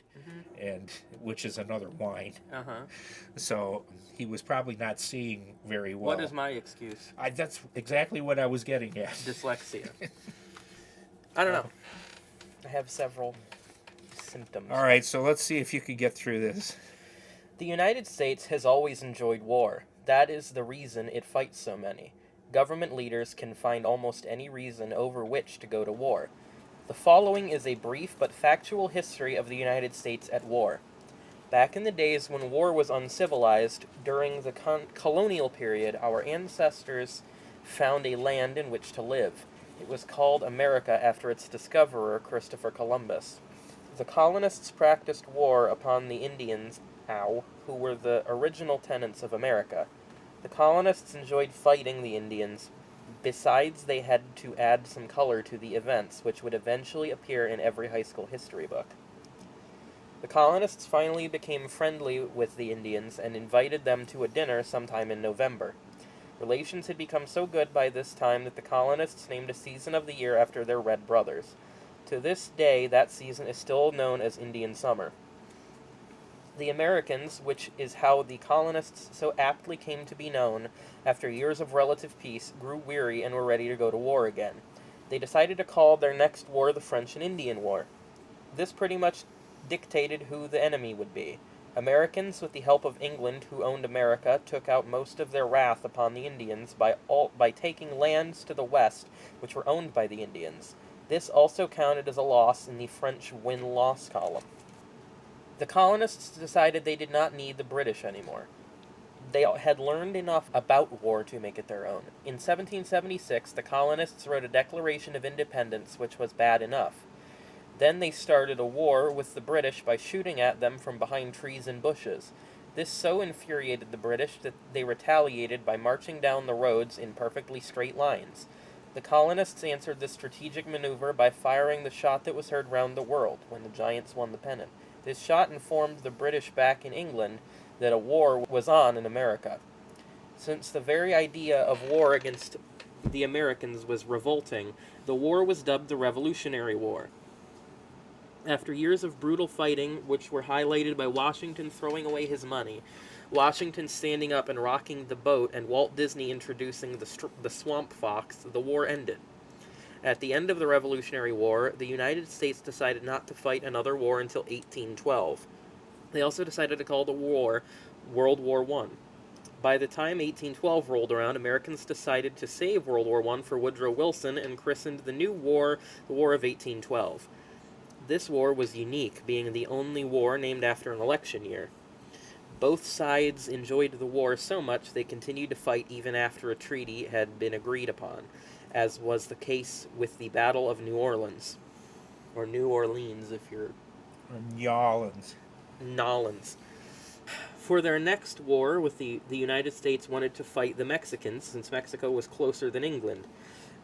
and which is another wine. So he was probably not seeing very well. What is my excuse? That's exactly what I was getting at. Dyslexia. I don't know. I have several symptoms. All right, so let's see if you can get through this. The United States has always enjoyed war. That is the reason it fights so many. Government leaders can find almost any reason over which to go to war. The following is a brief but factual history of the United States at war. Back in the days when war was uncivilized, during the colonial period, our ancestors found a land in which to live. It was called America after its discoverer, Christopher Columbus. The colonists practiced war upon the Indians, who were the original tenants of America. The colonists enjoyed fighting the Indians. Besides, they had to add some color to the events, which would eventually appear in every high school history book. The colonists finally became friendly with the Indians and invited them to a dinner sometime in November. Relations had become so good by this time that the colonists named a season of the year after their red brothers. To this day, that season is still known as Indian Summer. The Americans, which is how the colonists so aptly came to be known, after years of relative peace, grew weary and were ready to go to war again. They decided to call their next war the French and Indian War. This pretty much dictated who the enemy would be. Americans, with the help of England, who owned America, took out most of their wrath upon the Indians by taking lands to the west, which were owned by the Indians. This also counted as a loss in the French win-loss column. The colonists decided they did not need the British anymore. They had learned enough about war to make it their own. In 1776, the colonists wrote a Declaration of Independence, which was bad enough. Then they started a war with the British by shooting at them from behind trees and bushes. This so infuriated the British that they retaliated by marching down the roads in perfectly straight lines. The colonists answered this strategic maneuver by firing the shot that was heard round the world when the Giants won the pennant. This shot informed the British back in England that a war was on in America. Since the very idea of war against the Americans was revolting, the war was dubbed the Revolutionary War. After years of brutal fighting, which were highlighted by Washington throwing away his money, Washington standing up and rocking the boat, and Walt Disney introducing the swamp fox, the war ended. At the end of the Revolutionary War, the United States decided not to fight another war until 1812. They also decided to call the war World War I. By the time 1812 rolled around, Americans decided to save World War I for Woodrow Wilson and christened the new war the War of 1812. This war was unique, being the only war named after an election year. Both sides enjoyed the war so much they continued to fight even after a treaty had been agreed upon, as was the case with the Battle of New Orleans. Or New Orleans, if you're... Y'allins. Nolans. For their next war, the United States wanted to fight the Mexicans, since Mexico was closer than England.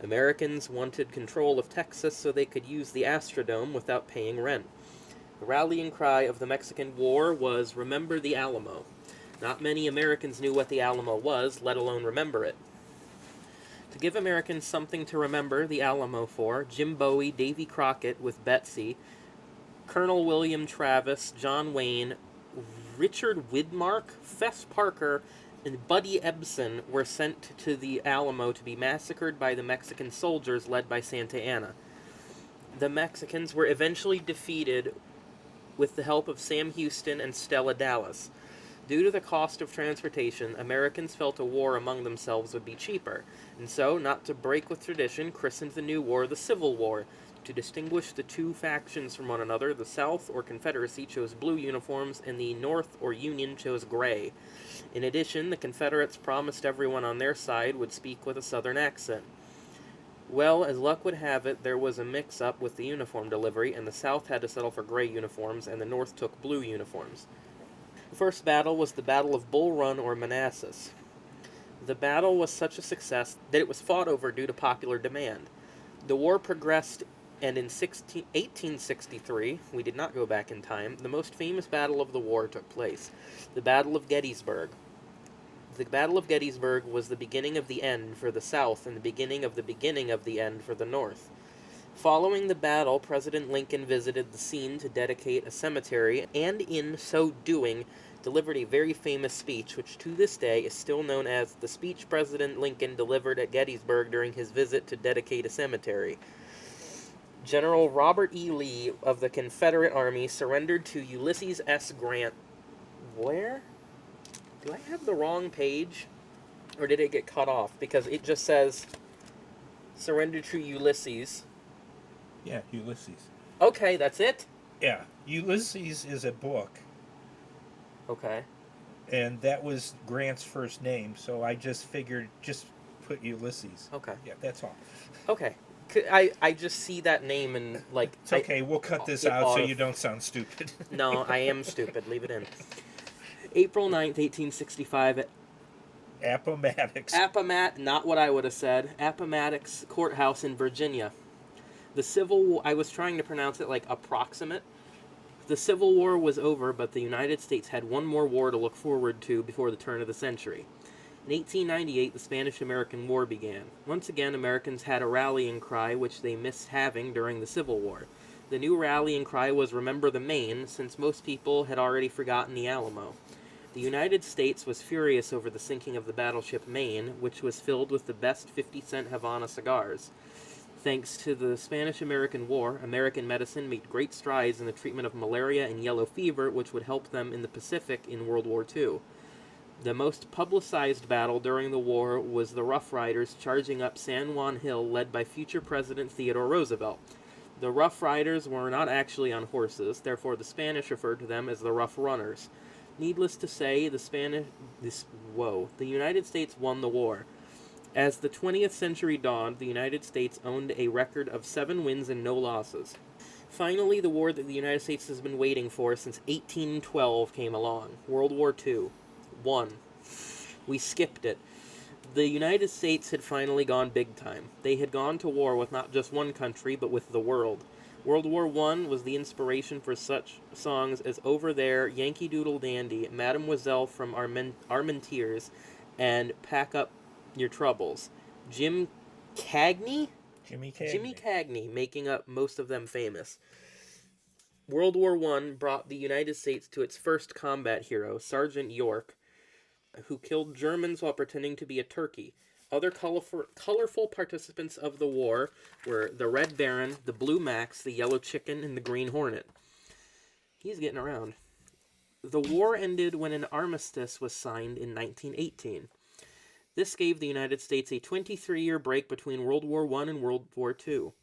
Americans wanted control of Texas so they could use the Astrodome without paying rent. The rallying cry of the Mexican War was, "Remember the Alamo." Not many Americans knew what the Alamo was, let alone remember it. To give Americans something to remember the Alamo for, Jim Bowie, Davy Crockett with Betsy, Colonel William Travis, John Wayne, Richard Widmark, Fess Parker, and Buddy Ebsen were sent to the Alamo to be massacred by the Mexican soldiers led by Santa Anna. The Mexicans were eventually defeated with the help of Sam Houston and Stella Dallas. Due to the cost of transportation, Americans felt a war among themselves would be cheaper, and so, not to break with tradition, christened the new war the Civil War. To distinguish the two factions from one another, the South, or Confederacy, chose blue uniforms, and the North, or Union, chose gray. In addition, the Confederates promised everyone on their side would speak with a Southern accent. Well, as luck would have it, there was a mix-up with the uniform delivery, and the South had to settle for gray uniforms, and the North took blue uniforms. The first battle was the Battle of Bull Run, or Manassas. The battle was such a success that it was fought over due to popular demand. The war progressed, and in 1863, we did not go back in time, the most famous battle of the war took place, the Battle of Gettysburg. The Battle of Gettysburg was the beginning of the end for the South and the beginning of the end for the North. Following the battle, President Lincoln visited the scene to dedicate a cemetery, and in so doing, delivered a very famous speech, which to this day is still known as the speech President Lincoln delivered at Gettysburg during his visit to dedicate a cemetery. General Robert E. Lee of the Confederate Army surrendered to Ulysses S. Grant. Where? Do I have the wrong page? Or did it get cut off? Because it just says, surrendered to Ulysses. Yeah, Ulysses. Okay, that's it? Yeah, Ulysses is a book, Okay. and that was Grant's first name, so I just figured just put Ulysses. Okay. Yeah, that's all. Okay. I just see that name and, like... It's okay, we'll cut this out so you don't sound stupid. No, I am stupid. Leave it in. April 9th, 1865, at Appomattox. not what I would have said, Appomattox Courthouse in Virginia. The Civil War, I was trying to pronounce it like approximate. The Civil War was over, but the United States had one more war to look forward to before the turn of the century. In 1898, the Spanish-American War began. Once again, Americans had a rallying cry which they missed having during the Civil War. The new rallying cry was "Remember the Maine," since most people had already forgotten the Alamo. The United States was furious over the sinking of the battleship Maine, which was filled with the best 50-cent Havana cigars. Thanks to the Spanish-American War, American medicine made great strides in the treatment of malaria and yellow fever, which would help them in the Pacific in World War II. The most publicized battle during the war was the Rough Riders charging up San Juan Hill, led by future President Theodore Roosevelt. The Rough Riders were not actually on horses, therefore the Spanish referred to them as the Rough Runners. Needless to say, the United States won the war. As the 20th century dawned, the United States owned a record of 7 wins and no losses. Finally, the war that the United States has been waiting for since 1812 came along. World War II. Won. We skipped it. The United States had finally gone big time. They had gone to war with not just one country, but with the world. World War I was the inspiration for such songs as Over There, Yankee Doodle Dandy, Mademoiselle from Armentières, and Pack Up Your Troubles. Jim Cagney? Jimmy Jimmy Cagney. Cagney, making up most of them famous. World War I brought the United States to its first combat hero, Sergeant York, who killed Germans while pretending to be a turkey. Other colorful participants of the war were the Red Baron, the Blue Max, the Yellow Chicken, and the Green Hornet. He's getting around. The war ended when an armistice was signed in 1918. This gave the United States a 23-year break between World War I and World War II.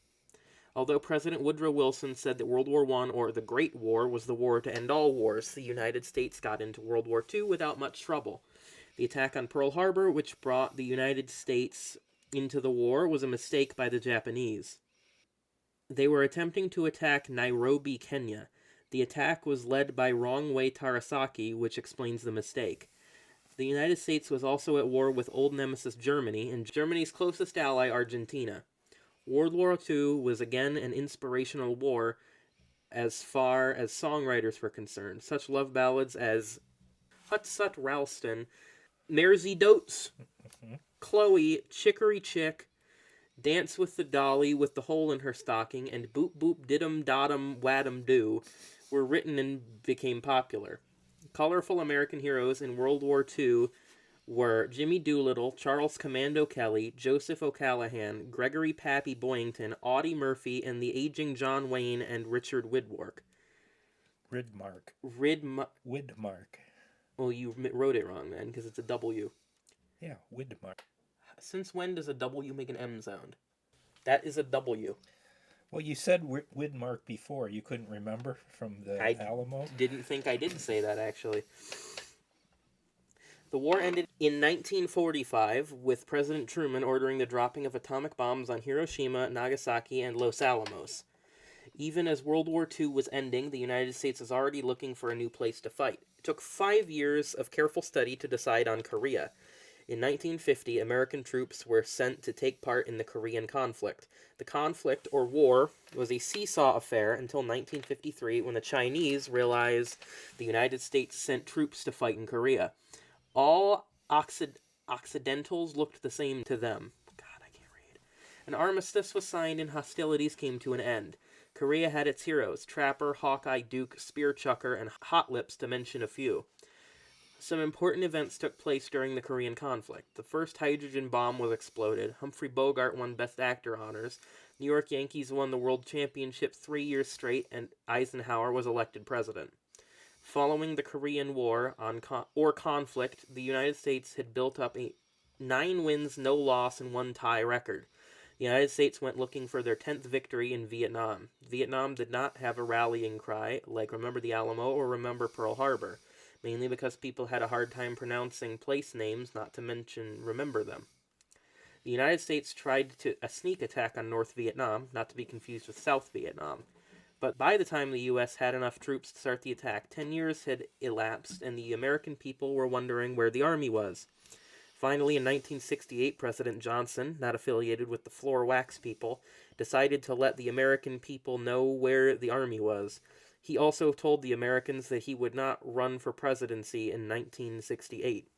Although President Woodrow Wilson said that World War I, or the Great War, was the war to end all wars, the United States got into World War II without much trouble. The attack on Pearl Harbor, which brought the United States into the war, was a mistake by the Japanese. They were attempting to attack Nairobi, Kenya. The attack was led by Wrong-Way Tarasaki, which explains the mistake. The United States was also at war with old nemesis Germany, and Germany's closest ally, Argentina. World War II was again an inspirational war as far as songwriters were concerned. Such love ballads as Hutsut Ralston, Mersey Dotes, Chloe, Chicory Chick, Dance with the Dolly with the Hole in Her Stocking, and Boop Boop Diddum Dottum Waddum Doo were written and became popular. Colorful American heroes in World War II were Jimmy Doolittle, Charles Commando Kelly, Joseph O'Callahan, Gregory Pappy Boyington, Audie Murphy, and the aging John Wayne and Richard Widmark. Widmark. Well, you wrote it wrong then, because it's a W. Yeah, Widmark. Since when does a W make an M sound? That is a W. Well, you said Widmark before. You couldn't remember from the Alamo? Didn't think I did say that, actually. The war ended in 1945 with President Truman ordering the dropping of atomic bombs on Hiroshima, Nagasaki, and Los Alamos. Even as World War II was ending, the United States was already looking for a new place to fight. It took 5 years of careful study to decide on Korea. In 1950, American troops were sent to take part in the Korean conflict. The conflict, or war, was a seesaw affair until 1953 when the Chinese realized the United States sent troops to fight in Korea. All Occidentals looked the same to them. God, I can't read. An armistice was signed and hostilities came to an end. Korea had its heroes, Trapper, Hawkeye, Duke, Spear Chucker, and Hot Lips, to mention a few. Some important events took place during the Korean conflict. The first hydrogen bomb was exploded. Humphrey Bogart won Best Actor honors. New York Yankees won the World Championship 3 years straight, and Eisenhower was elected president. Following the Korean War conflict, the United States had built up a 9 wins, no loss, and 1 tie record. The United States went looking for their 10th victory in Vietnam. Vietnam did not have a rallying cry like Remember the Alamo or Remember Pearl Harbor, mainly because people had a hard time pronouncing place names, not to mention remember them. The United States tried a sneak attack on North Vietnam, not to be confused with South Vietnam. But by the time the U.S. had enough troops to start the attack, 10 years had elapsed, and the American people were wondering where the Army was. Finally, in 1968, President Johnson, not affiliated with the Floor Wax people, decided to let the American people know where the Army was. He also told the Americans that he would not run for presidency in 1968.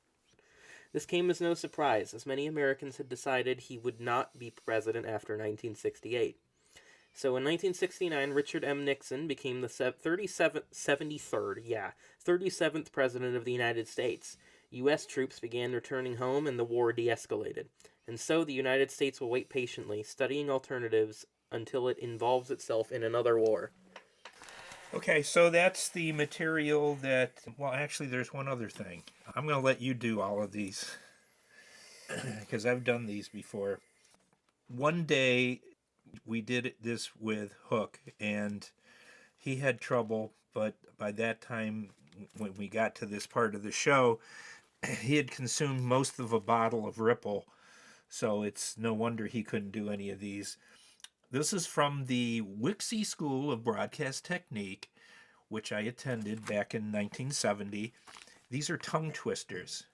This came as no surprise, as many Americans had decided he would not be president after 1968. So in 1969, Richard M. Nixon became the 37th President of the United States. U.S. troops began returning home and the war de-escalated. And so the United States will wait patiently, studying alternatives until it involves itself in another war. Okay, so that's the material that... Well, actually, there's one other thing. I'm going to let you do all of these, because I've done these before. One day, we did this with Hook, and he had trouble, but by that time, when we got to this part of the show, he had consumed most of a bottle of Ripple, so it's no wonder he couldn't do any of these. This is from the Wixie School of Broadcast Technique, which I attended back in 1970. These are tongue twisters.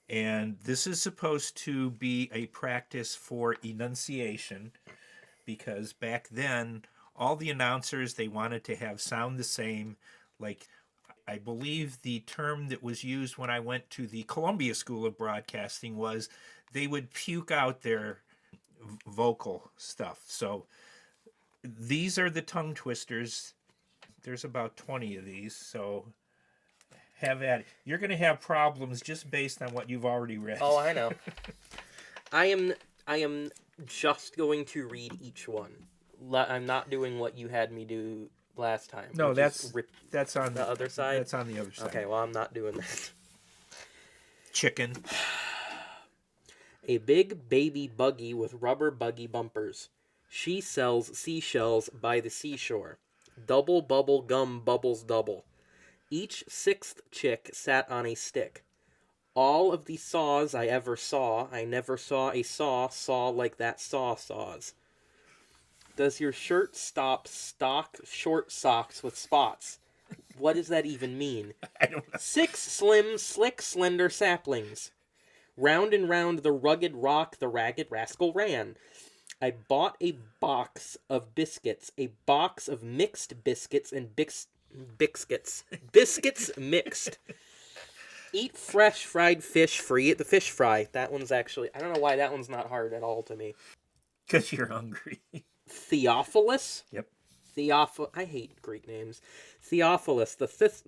And this is supposed to be a practice for enunciation, because back then, all the announcers, they wanted to have sound the same. Like, I believe the term that was used when I went to the Columbia School of Broadcasting was they would puke out their vocal stuff. So these are the tongue twisters. There's about 20 of these, so have at it. You're going to have problems just based on what you've already read. Oh, I know. I am just going to read each one. I'm not doing what you had me do last time. No, which that's is on the other side. That's on the other side. Okay, well, I'm not doing that. Chicken. A big baby buggy with rubber buggy bumpers. She sells seashells by the seashore. Double bubble gum bubbles double. Each sixth chick sat on a stick. All of the saws I ever saw, I never saw a saw like that saws. Does your shirt stock short socks with spots? What does that even mean? I don't know. 6 slim, slick, slender saplings. Round and round the rugged rock the ragged rascal ran. I bought a box of biscuits, a box of mixed biscuits and biscuits mixed. Eat fresh fried fish free at the fish fry. That one's actually, I don't know why that one's not hard at all to me. Because you're hungry. Theophilus? Yep. I hate Greek names. Theophilus, the fifth...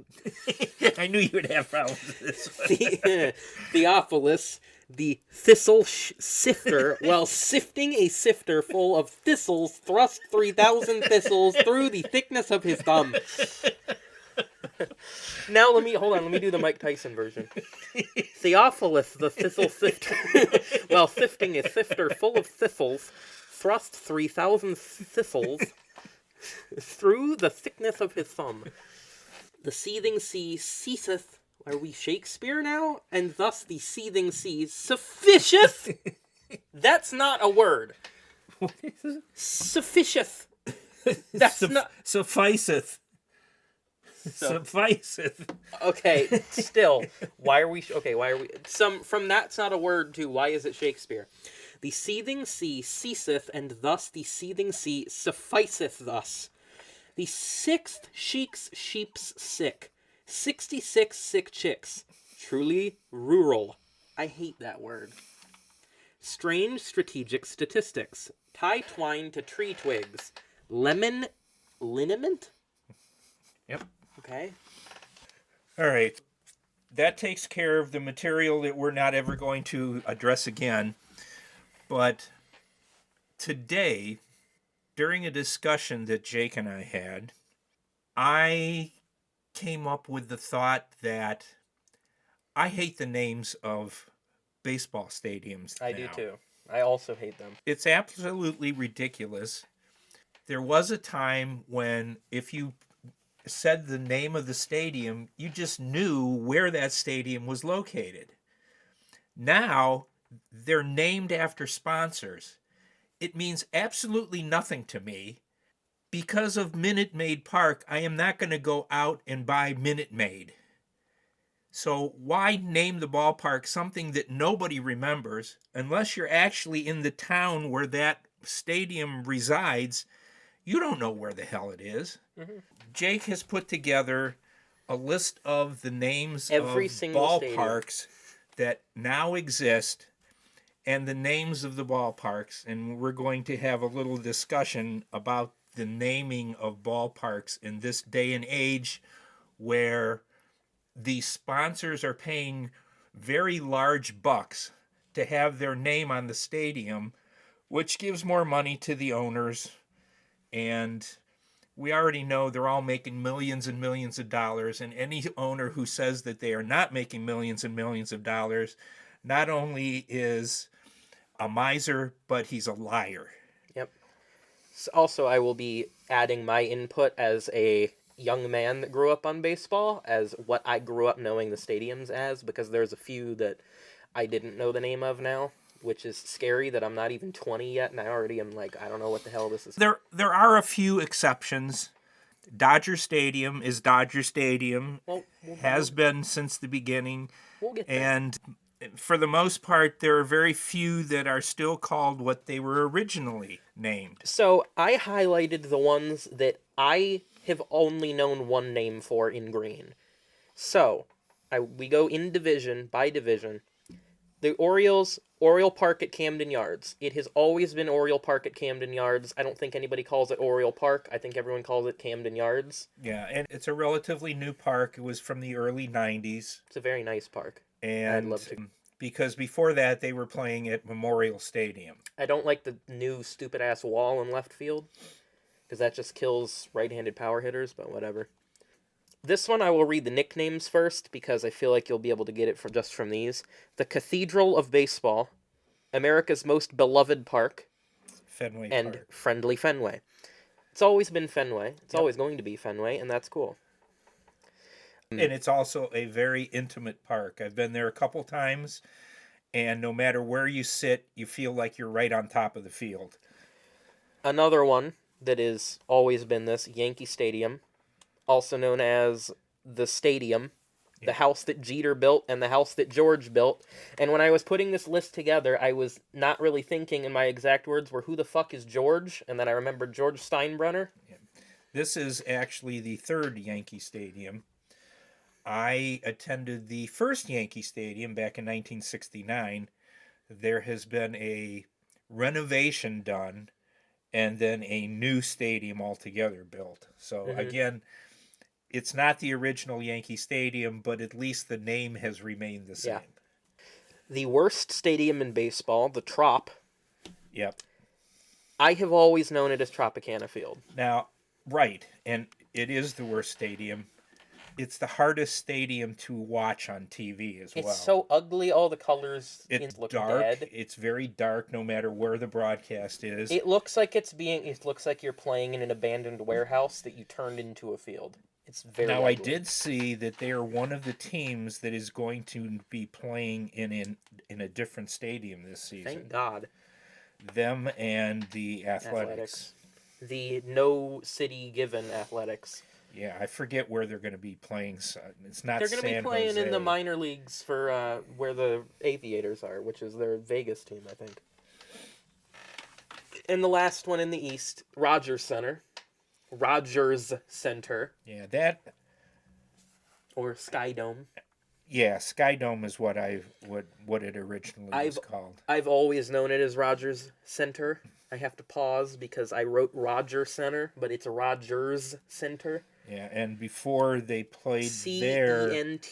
I knew you would have problems with this one. Theophilus, the thistle sifter, while sifting a sifter full of thistles, thrust 3,000 thistles through the thickness of his thumb. Now let me do the Mike Tyson version. Theophilus, the thistle sifter, while sifting a sifter full of thistles, thrust 3,000 thistles through the thickness of his thumb. The seething sea ceaseth. Are we Shakespeare now? And thus the seething sea sufficeth. That's not a word. What is it? Sufficeth. That's not. Sufficeth. Sufficeth. Okay, still. Why are we? From that's not a word to why is it Shakespeare? The seething sea ceaseth, and thus the seething sea sufficeth thus. The 6th sheep's sick. 66 sick chicks. Truly rural. I hate that word. Strange strategic statistics. Tie twine to tree twigs. Liniment? Yep. Okay. All right. That takes care of the material that we're not ever going to address again. But today, during a discussion that Jake and I had, I came up with the thought that I hate the names of baseball stadiums I now. do too. I also hate them. It's absolutely ridiculous. There was a time when if you said the name of the stadium, you just knew where that stadium was located. Now, they're named after sponsors. It means absolutely nothing to me. Because of Minute Maid Park, I am not going to go out and buy Minute Maid. So why name the ballpark something that nobody remembers unless you're actually in the town where that stadium resides? You don't know where the hell it is. Mm-hmm. Jake has put together a list of the names Every of single ballparks that now exist and the names of the ballparks. And we're going to have a little discussion about the naming of ballparks in this day and age where the sponsors are paying very large bucks to have their name on the stadium, which gives more money to the owners. And we already know they're all making millions and millions of dollars. And any owner who says that they are not making millions and millions of dollars not only is a miser, but he's a liar. Yep. Also, I will be adding my input as a young man that grew up on baseball as what I grew up knowing the stadiums as, because there's a few that I didn't know the name of now, which is scary that I'm not even 20 yet and I already am like, I don't know what the hell this is. There are a few exceptions. Dodger Stadium is Dodger Stadium, has been since the beginning. We'll get there. And for the most part, there are very few that are still called what they were originally named. So I highlighted the ones that I have only known one name for in green. So we go in division by division. The Orioles, Oriole Park at Camden Yards. It has always been Oriole Park at Camden Yards. I don't think anybody calls it Oriole Park. I think everyone calls it Camden Yards. Yeah, and it's a relatively new park. It was from the early 90s. It's a very nice park. And I'd love to. Because before that, they were playing at Memorial Stadium. I don't like the new stupid-ass wall in left field, because that just kills right-handed power hitters, but whatever. This one I will read the nicknames first, because I feel like you'll be able to get it from these. The Cathedral of Baseball, America's Most Beloved Park, Fenway and Park. Friendly Fenway. It's always been Fenway. It's always going to be Fenway, and that's cool. And it's also a very intimate park. I've been there a couple times, and no matter where you sit, you feel like you're right on top of the field. Another one that has always been this, Yankee Stadium, also known as the Stadium, the house that Jeter built and the house that George built. And when I was putting this list together, I was not really thinking, and my exact words were, who the fuck is George? And then I remembered George Steinbrenner. This is actually the third Yankee Stadium. I attended the first Yankee Stadium back in 1969. There has been a renovation done and then a new stadium altogether built. So again, it's not the original Yankee Stadium, but at least the name has remained the same. Yeah. The worst stadium in baseball, the Trop. Yep. I have always known it as Tropicana Field. Now, right, and it is the worst stadium. It's the hardest stadium to watch on TV as well. It's so ugly. All the colors look dark. dead. It's very dark no matter where the broadcast is. It looks like it looks like you're playing in an abandoned warehouse that you turned into a field. It's very ugly. I did see that they are one of the teams that is going to be playing in a different stadium this season. Thank God. Them and the Athletics. The no city given Athletics. Yeah, I forget where they're going to be playing. It's not They're going to be playing in the minor leagues for where the Aviators are, which is their Vegas team, I think. And the last one in the East, Rogers Center. Yeah, that... Or Sky Dome. Yeah, Sky Dome is what it originally was called. I've always known it as Rogers Center. I have to pause because I wrote Roger Center, but it's Rogers Center. Yeah, and before they played there... Centre.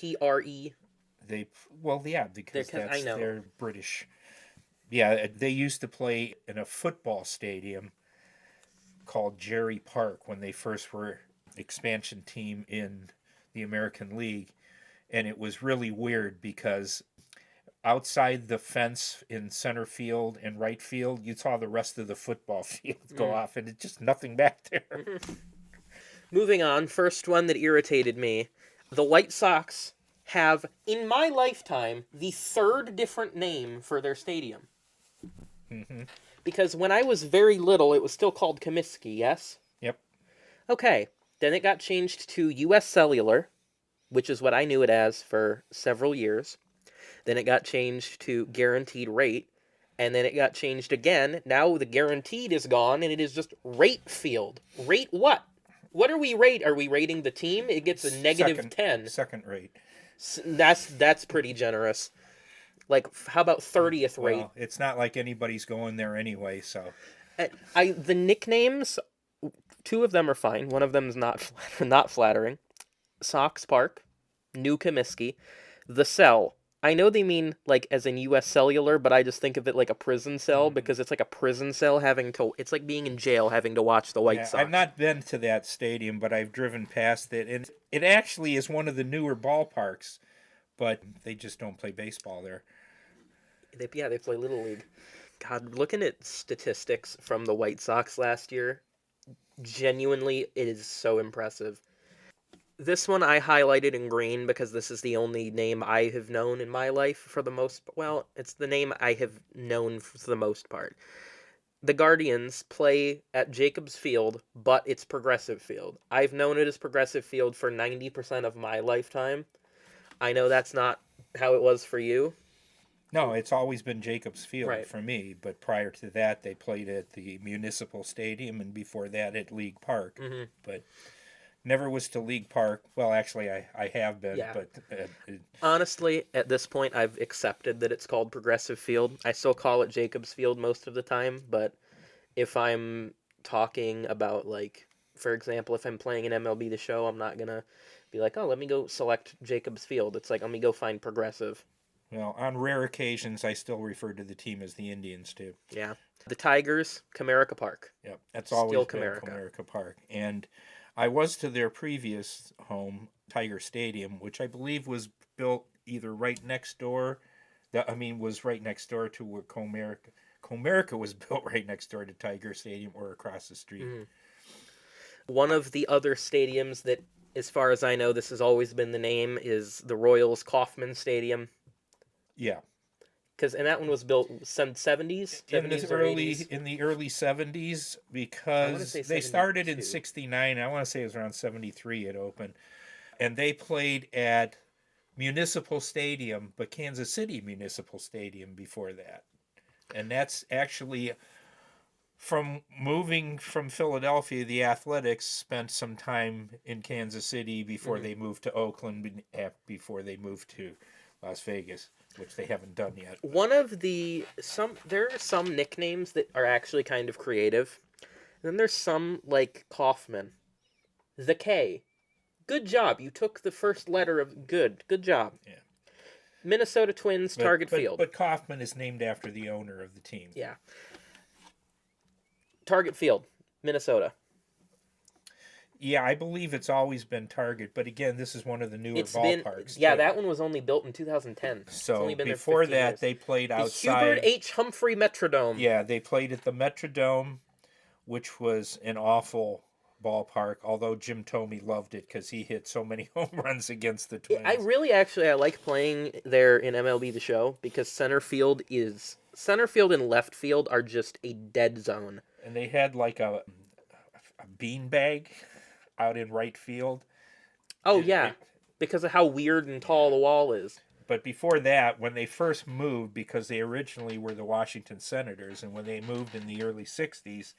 Because they're British. Yeah, they used to play in a football stadium called Jerry Park when they first were expansion team in the American League. And it was really weird because outside the fence in center field and right field, you saw the rest of the football field go off, and it's just nothing back there. Moving on, first one that irritated me. The White Sox have, in my lifetime, the third different name for their stadium. Mm-hmm. Because when I was very little, it was still called Comiskey, yes? Yep. Okay, then it got changed to U.S. Cellular, which is what I knew it as for several years. Then it got changed to Guaranteed Rate, and then it got changed again. Now the Guaranteed is gone, and it is just Rate Field. Rate what? What are we rate? Are we rating the team? It gets a negative 10. Second rate. That's pretty generous. Like, how about 30th rate? Well, it's not like anybody's going there anyway, so. The nicknames, two of them are fine. One of them is not not flattering. Sox Park, New Comiskey, The Cell. I know they mean like as in U.S. Cellular, but I just think of it like a prison cell because it's like a prison cell having to. It's like being in jail having to watch the White Yeah, Sox. I've not been to that stadium, but I've driven past it, and it actually is one of the newer ballparks, but they just don't play baseball there. They play Little League. God, looking at statistics from the White Sox last year, genuinely, it is so impressive. This one I highlighted in green because this is the only name I have known in my life for the most. Well, it's the name I have known for the most part. The Guardians play at Jacobs Field, but it's Progressive Field. I've known it as Progressive Field for 90% of my lifetime. I know that's not how it was for you. No, it's always been Jacobs Field Right. for me, but prior to that, they played at the Municipal Stadium, and before that, at League Park. Mm-hmm. But never was to League Park. Well, actually, I have been, Yeah. but Honestly, at this point, I've accepted that it's called Progressive Field. I still call it Jacobs Field most of the time, but if I'm talking about, like, for example, if I'm playing an MLB The Show, I'm not gonna be like, oh, let me go select Jacobs Field. It's like, let me go find Progressive. well, on rare occasions, I still refer to the team as the Indians too. Yeah. The Tigers, Comerica Park. Yep, that's Still always been Comerica. Comerica Park, and I was to their previous home, Tiger Stadium, which I believe was built either right next door. That I mean was right next door to where Comerica. Comerica was built right next door to Tiger Stadium or across the street. Mm-hmm. One of the other stadiums that, as far as I know, this has always been the name, is the Royals Kauffman Stadium. Yeah, And that one was built some 70s, in 70s the or early 80s. in the early 70s I want to because say they started in 72. 69. I want to say it was around 73 it opened, and they played at Municipal Stadium, but Kansas City Municipal Stadium before that. And that's actually from moving from Philadelphia, the Athletics spent some time in Kansas City before they moved to Oakland, before they moved to Las Vegas, which they haven't done yet. One of there are some nicknames that are actually kind of creative. And then there's some like Kaufman. The K. Good job. You took the first letter of good. Good job. Yeah. Minnesota Twins, Target Field. But Kaufman is named after the owner of the team. Yeah. Target Field, Minnesota. Yeah, I believe it's always been Target, but again, this is one of the newer It's been ballparks. yeah, too. that one was only built in 2010. It's So only been there before 15 that, years. they played The outside. Hubert H. Humphrey Metrodome. Yeah, they played at the Metrodome, which was an awful ballpark. Although Jim Thome loved it because he hit so many home runs against the Twins. I like playing there in MLB The Show because center field and left field are just a dead zone. And they had like a beanbag out in right field. Oh yeah, because of how weird and tall the wall is. But before that, when they first moved, because they originally were the Washington Senators, and when they moved in the early 60s,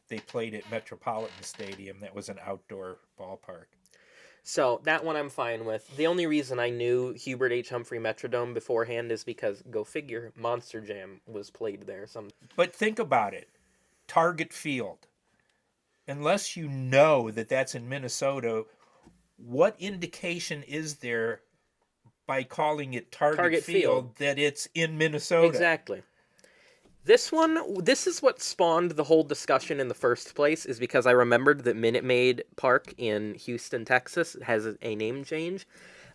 they played at Metropolitan Stadium. That was an outdoor ballpark. So that one I'm fine with. The only reason I knew Hubert H. Humphrey Metrodome beforehand is because, go figure, Monster Jam was played there. But think about it. Target Field. Unless you know that that's in Minnesota, what indication is there by calling it Target Field that it's in Minnesota? Exactly. This is what spawned the whole discussion in the first place, is because I remembered that Minute Maid Park in Houston, Texas has a name change.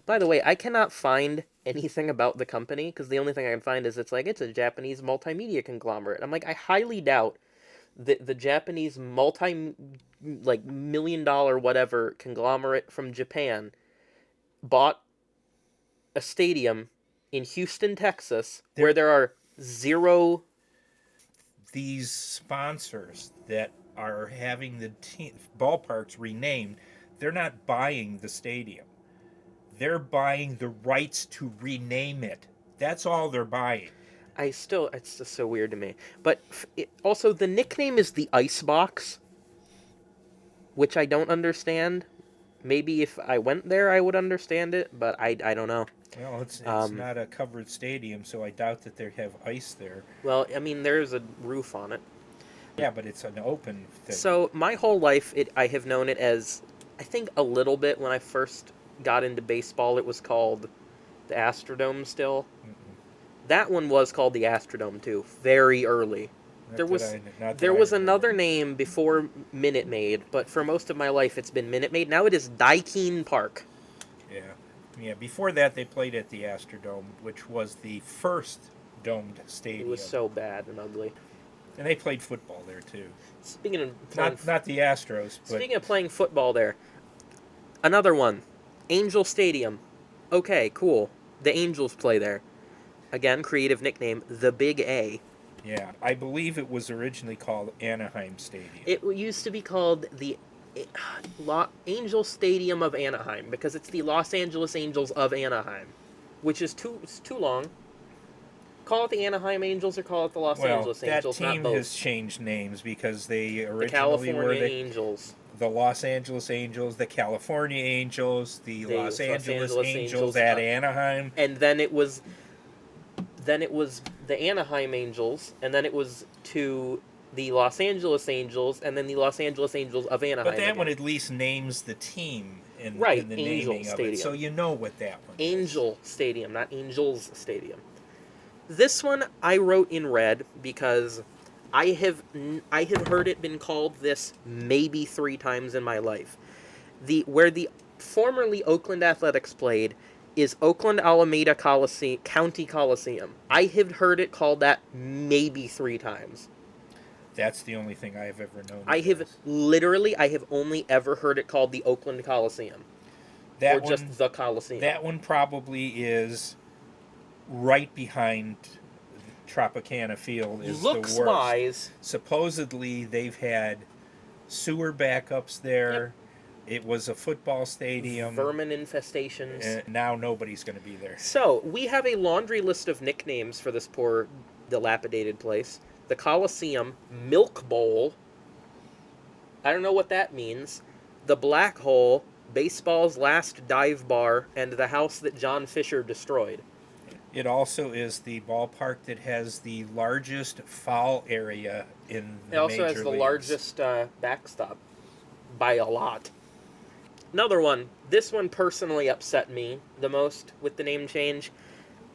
By the way, I cannot find anything about the company, because the only thing I can find is it's a Japanese multimedia conglomerate. I'm like, I highly doubt that the Japanese $1 million whatever conglomerate from Japan bought a stadium in Houston, Texas, where there are zero. These sponsors that are having the ballparks renamed, they're not buying the stadium. They're buying the rights to rename it. That's all they're buying. It's just so weird to me. But also, the nickname is the Icebox, which I don't understand. Maybe if I went there, I would understand it, but I don't know. Well, it's Um, not a covered stadium, so I doubt that they have ice there. well, I mean, there's a roof on it. Yeah, but it's an open thing. So my whole life, I have known it as, I think a little bit when I first got into baseball, it was called the Astrodome still. Mm-mm. That one was called the Astrodome too, very early. Not There that was I not that there I was remember. another name before Minute Maid, but for most of my life it's been Minute Maid. Now it is Daikin Park. Yeah, yeah. Before that, they played at the Astrodome, which was the first domed It was stadium, so bad and ugly. and they played football there too. Speaking of playing, Not the Astros, but speaking of playing football, there another one, Angel Stadium. Okay, cool. The Angels play there. Again, creative nickname, the Big A. yeah, I believe it was originally called Anaheim Stadium. It used to be called the Angel Stadium of Anaheim because it's the Los Angeles Angels of Anaheim, which is too long. Call it the Anaheim Angels or call it the Los Well, Angeles that Angels, not team has both. changed names because they The originally were California Angels, the Los Angeles Angels, the California Angels, the the Los Los Angeles Angeles Angels Angels, at Anaheim. and then it was the Anaheim Angels, and then it was to the Los Angeles Angels, and then the Los Angeles Angels of Anaheim. But that again. one at least names the team Right, in the Angel naming of Stadium. it, so you know what that one is. Angel Stadium, not Angels Stadium. This one I wrote in red because I have heard it been called this maybe 3 times in my life. The where the formerly Oakland Athletics played is Oakland Alameda Coliseum, County Coliseum. I have heard it called that maybe 3 times. That's the only thing I have ever known. I have only ever heard it called the Oakland Coliseum that or one. just the Coliseum. That one probably is right behind Tropicana Field. Is Looks the worst. wise, Supposedly they've had sewer backups there. It was a football stadium. vermin infestations. And now nobody's going to be there. So, we have a laundry list of nicknames for this poor, dilapidated place. The Coliseum, Milk Bowl. I don't know what that means. The Black Hole, baseball's last dive bar, and the house that John Fisher destroyed. It also is the ballpark that has the largest foul area in the It also major has the leagues. largest backstop by a lot. Another one. This one personally upset me the most with the name change.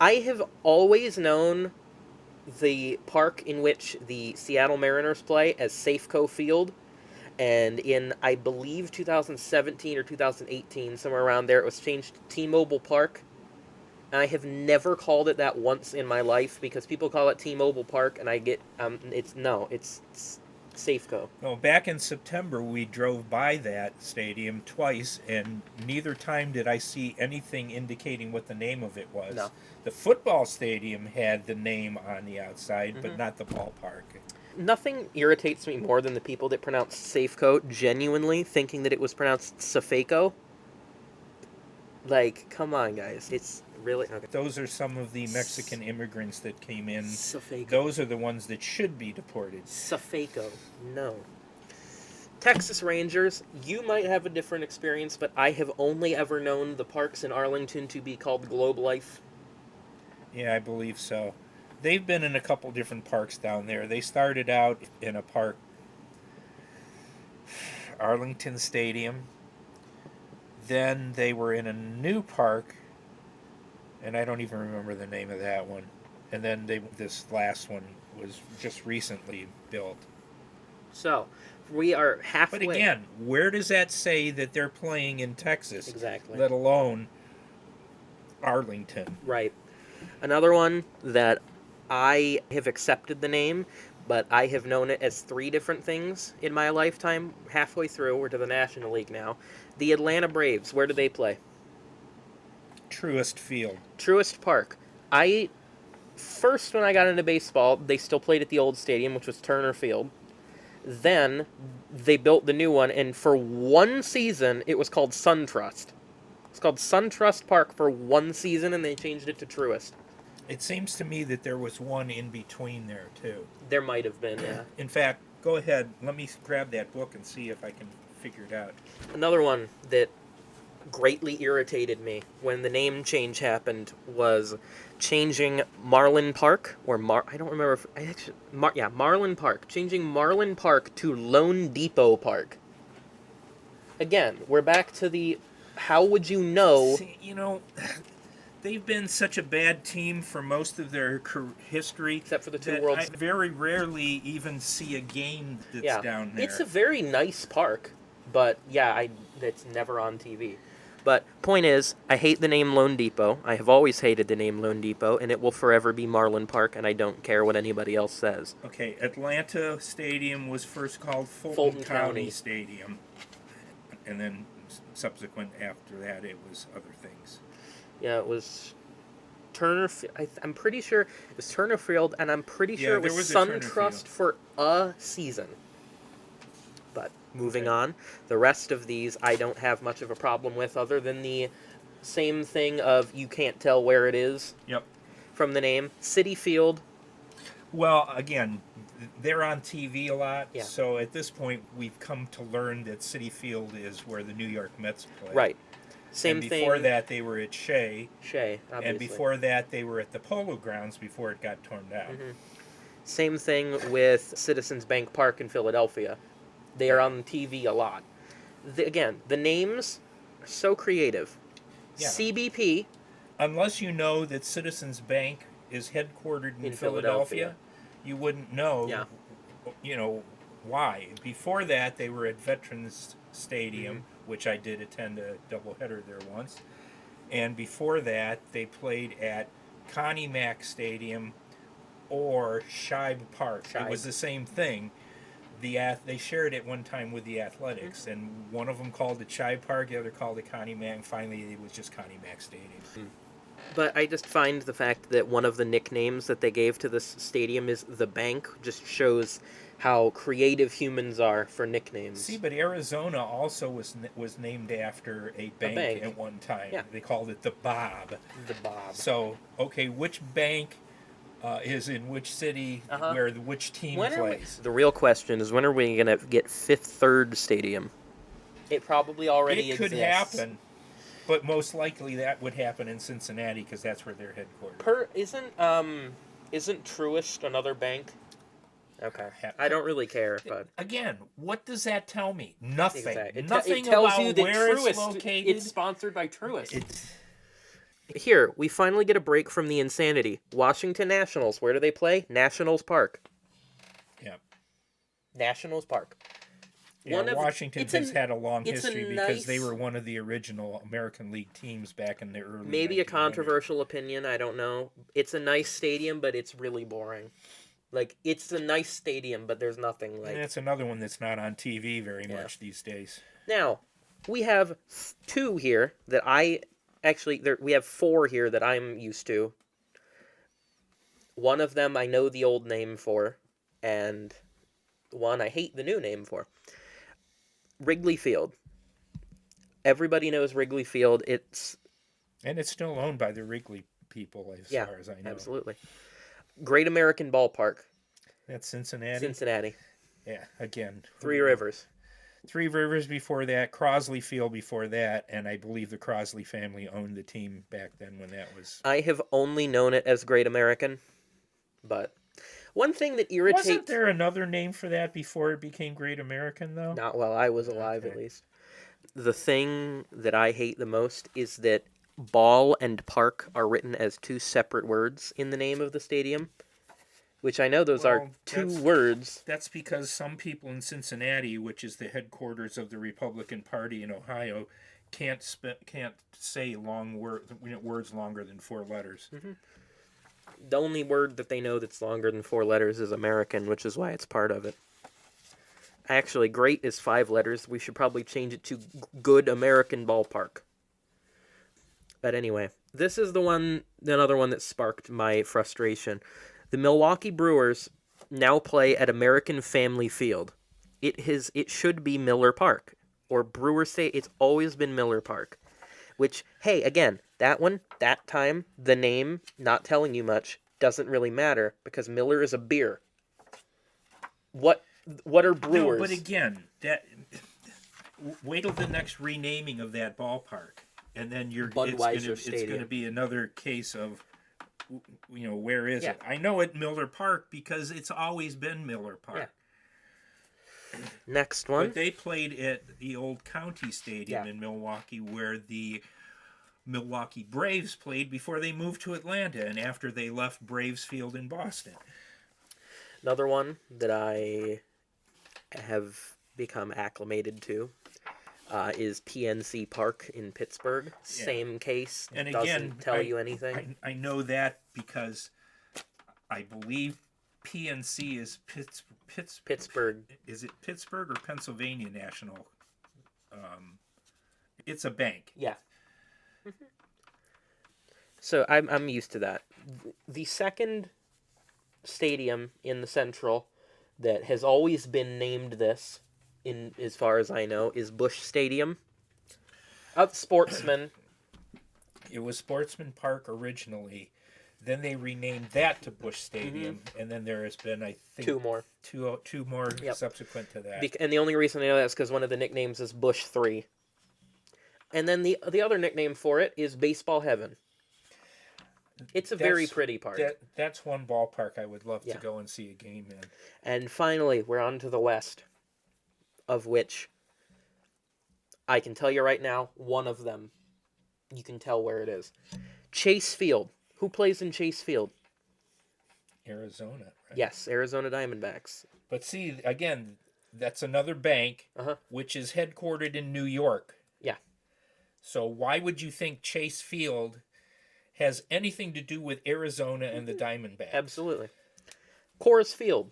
I have always known the park in which the Seattle Mariners play as Safeco Field. And in, I believe, 2017 or 2018, somewhere around there, it was changed to T-Mobile Park. And I have never called it that once in my life because people call it T-Mobile Park, and I get, it's Safeco. No, back in September, we drove by that stadium twice, and neither time did I see anything indicating what the name of it was. No. The football stadium had the name on the outside, but not the ballpark. Nothing irritates me more than the people that pronounce Safeco genuinely thinking that it was pronounced Safeco. Like, come on, guys. It's really... Okay. Those are some of the Mexican immigrants that came in. Safeco. Those are the ones that should be deported. Safeco. No. Texas Rangers, you might have a different experience, but I have only ever known the parks in Arlington to be called Globe Life. Yeah, I believe so. They've been in a couple different parks down there. They started out in a park, Arlington Stadium. Then they were in a new park, and I don't even remember the name of that one. And then this last one was just recently built. So, we are halfway... But again, where does that say that they're playing in Texas? Exactly. Let alone Arlington. Right. Another one that I have accepted the name, but I have known it as 3 different things in my lifetime. Halfway through, we're to the National League now. The Atlanta Braves, where do they play? Truist Field. Truist Park. First, when I got into baseball, they still played at the old stadium, which was Turner Field. Then, they built the new one, and for one season, it was called SunTrust. It's called SunTrust Park for one season, and they changed it to Truist. It seems to me that there was one in between there, too. There might have been, yeah. In fact, go ahead. Let me grab that book and see if I can figure it out. Another one that greatly irritated me when the name change happened was changing Marlin Park I don't remember if I actually Marlin Park, changing Marlin Park to Lone Depot Park. Again, we're back to the how would you know? See, they've been such a bad team for most of their history Except for the two that I worlds. very rarely even see a game that's down there. It's a very nice park, but it's never on TV. But point is, I hate the name Lone Depot. I have always hated the name Lone Depot, and it will forever be Marlin Park, and I don't care what anybody else says. Okay, Atlanta Stadium was first called Fulton Fulton County. County Stadium, and then subsequent after that it was other things. Yeah, it was Turner. I'm pretty sure it was Turner Field, and I'm pretty sure it was SunTrust for a season. But moving on, the rest of these I don't have much of a problem with, other than the same thing of you can't tell where it is. Yep. From the name Citi Field. Well, again, they're on TV a lot, Yeah. so at this point we've come to learn that Citi Field is where the New York Mets play. Right. Same and thing. Before that, they were at Shea. Shea, obviously. And before that, they were at the Polo Grounds before it got torn down. Mm-hmm. Same thing with Citizens Bank Park in Philadelphia. They are on TV a lot. Again, the names are so creative. Yeah. CBP. Unless you know that Citizens Bank is headquartered in Philadelphia, you wouldn't know. Yeah. Why. Before that, they were at Veterans Stadium, which I did attend a doubleheader there once. And before that, they played at Connie Mack Stadium or Shibe Park. It was the same thing. They shared it one time with the Athletics, and one of them called it Shibe Park, the other called it Connie Mack, and finally it was just Connie Mack Stadium. But I just find the fact that one of the nicknames that they gave to this stadium is the Bank just shows how creative humans are for nicknames. See, but Arizona also was named after a bank at one time. Yeah. They called it the Bob. The Bob. So, okay, which bank is in which city where which team plays? The real question is, when are we going to get Fifth Third Stadium? It probably already exists. It could happen, but most likely that would happen in Cincinnati because that's where they're headquartered. Isn't Truist another bank? Okay. I don't really care, but again, what does that tell me? Nothing. Exactly. Nothing it tells about you that where Truist, it's located. It's sponsored by Truist. Here, we finally get a break from the insanity. Washington Nationals. Where do they play? Nationals Park. Yeah. Nationals Park. Yeah, Washington has had a long history because they were one of the original American League teams back in the early. Maybe a controversial opinion. I don't know. It's a nice stadium, but it's really boring. Like, it's a nice stadium, but there's nothing like... And that's another one that's not on TV very much these days. Now, we have two here that I... Actually, we have four here that I'm used to. One of them I know the old name for, and one I hate the new name for. Wrigley Field. Everybody knows Wrigley Field. And it's still owned by the Wrigley people, as far as I know. Absolutely. Great American Ballpark. That's Cincinnati? Cincinnati. Yeah, again. Three Rivers. Three Rivers before that, Crosley Field before that, and I believe the Crosley family owned the team back then when that was... I have only known it as Great American, but one thing that irritates... Wasn't there another name for that before it became Great American, though? Not while I was alive, at least. The thing that I hate the most is that ball and park are written as two separate words in the name of the stadium, which I know those are two words. That's because some people in Cincinnati, which is the headquarters of the Republican Party in Ohio, can't say words longer than 4 letters. Mm-hmm. The only word that they know that's longer than 4 letters is American, which is why it's part of it. Actually, great is 5 letters. We should probably change it to Good American Ballpark. But anyway, this is another one that sparked my frustration. The Milwaukee Brewers now play at American Family Field. It should be Miller Park. Or Brewers say it's always been Miller Park. Which, hey, again, that time, the name, not telling you much, doesn't really matter, because Miller is a beer. What are Brewers? No, but again, Wait till the next renaming of that ballpark, and then Budweiser it's going to Stadium. be another case of, where is Yeah. it? I know it Miller Park because it's always been Miller Park. Next one. But they played at the old County Stadium Yeah. in Milwaukee, where the Milwaukee Braves played before they moved to Atlanta and after they left Braves Field in Boston. Another one that I have become acclimated to is PNC Park in Pittsburgh. Same case. And doesn't again, tell you anything. I know that because I believe PNC is Pittsburgh. Is it Pittsburgh or Pennsylvania National? It's a bank. Yeah. So I'm used to that. The second stadium in the Central that has always been named this, in as far as I know, is Busch Stadium. Sportsman. It was Sportsman Park originally. Then they renamed that to Busch Stadium, and then there has been, I think, Two more. two more subsequent to that. And the only reason I know that is because one of the nicknames is Busch 3. And then the other nickname for it is Baseball Heaven. It's a very pretty park. That's one ballpark I would love to go and see a game in. And finally, we're on to the West, of which I can tell you right now, one of them, you can tell where it is. Chase Field. Who plays in Chase Field? Arizona, right? Yes, Arizona Diamondbacks. But see, again, that's another bank, which is headquartered in New York. Yeah. So why would you think Chase Field has anything to do with Arizona and the Diamondbacks? Absolutely. Coors Field.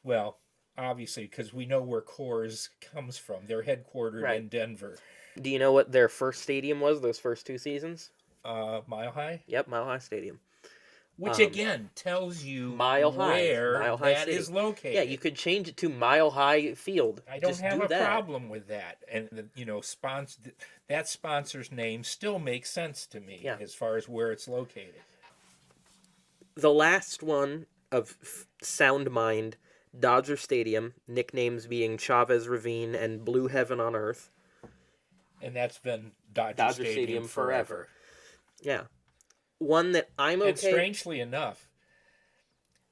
Well, obviously, because we know where Coors comes from. They're headquartered in Denver. Do you know what their first stadium was, those first 2 seasons? Mile High? Yep, Mile High Stadium. Which, again, tells you Mile High that is located. Yeah, you could change it to Mile High Field. I don't have a problem with that. And, that sponsor's name still makes sense to me as far as where it's located. The last one of sound mind, Dodger Stadium, nicknames being Chavez Ravine and Blue Heaven on Earth. And that's been Dodger Stadium forever. Yeah. One that I'm okay... And strangely enough,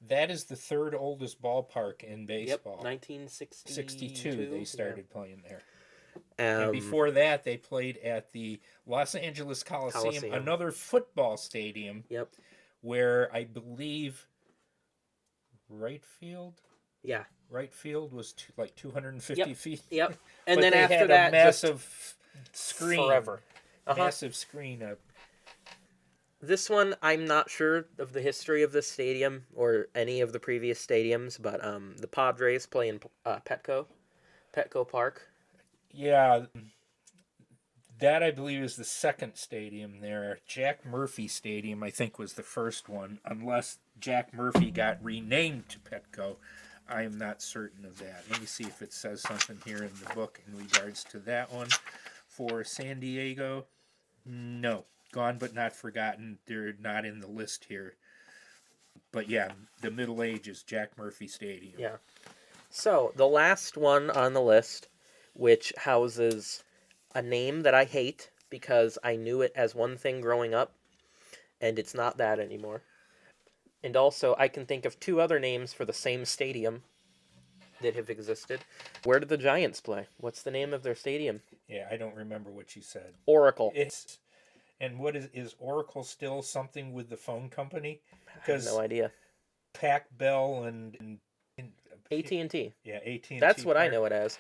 that is the third oldest ballpark in baseball. Yep, 1962. 62 they started playing there. And before that, they played at the Los Angeles Coliseum, another football stadium. Yep. Where I believe right field was like 250 feet. Yep. And then after that, massive screen forever. Massive screen up. This one, I'm not sure of the history of this stadium or any of the previous stadiums, but the Padres play in Petco Park. Yeah, that I believe is the second stadium there. Jack Murphy Stadium, I think, was the first one, unless Jack Murphy got renamed to Petco. I am not certain of that. Let me see if it says something here in the book in regards to that one. For San Diego, no. Gone but not forgotten. They're not in the list here. But yeah, the Middle Ages, Jack Murphy Stadium. Yeah. So, the last one on the list, which houses a name that I hate because I knew it as one thing growing up, and it's not that anymore. And also, I can think of 2 other names for the same stadium that have existed. Where did the Giants play? What's the name of their stadium? Yeah, I don't remember what you said. Oracle. And what is Oracle still something with the phone company? I have no idea. Pac Bell and AT&T. Yeah, AT&T. That's what I know it as.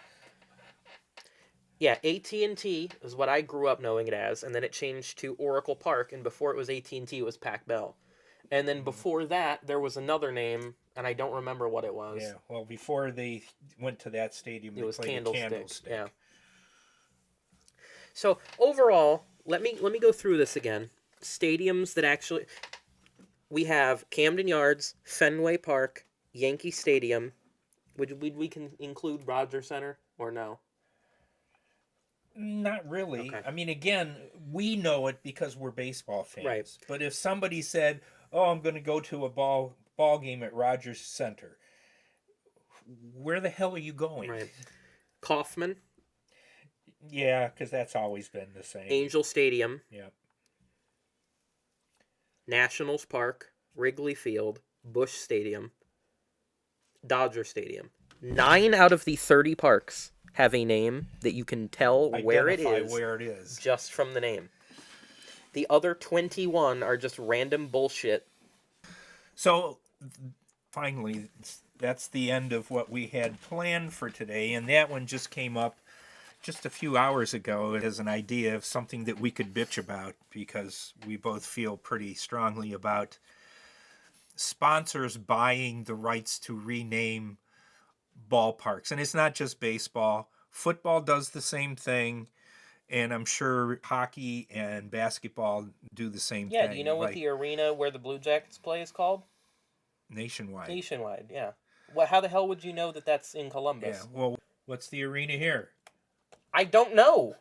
Yeah, AT&T is what I grew up knowing it as, and then it changed to Oracle Park, and before it was AT&T, it was Pac Bell. And then before that, there was another name, and I don't remember what it was. Yeah, well, before they went to that stadium, it was played Candlestick. Yeah. So, overall, let me go through this again. Stadiums that actually... We have Camden Yards, Fenway Park, Yankee Stadium. Would we can include Rogers Center, or no? Not really. Okay. I mean, again, we know it because we're baseball fans. Right. But if somebody said, "Oh, I'm going to go to a ball game at Rogers Center," where the hell are you going? Right. Kauffman. Yeah, because that's always been the same. Angel Stadium, Yeah. Nationals Park, Wrigley Field, Busch Stadium, Dodger Stadium. 9 out of the 30 parks have a name that you can tell where it Identify is where it is. just from the name. The other 21 are just random bullshit. So, finally, that's the end of what we had planned for today, and that one just came up just a few hours ago as an idea of something that we could bitch about, because we both feel pretty strongly about sponsors buying the rights to rename ballparks. And it's not just baseball. Football does the same thing, and I'm sure hockey and basketball do the same Yeah, thing. do you know what the arena where the Blue Jackets play is called? Nationwide. Nationwide, yeah. Well, how the hell would you know that that's in Columbus? Yeah, well, what's the arena here? I don't know.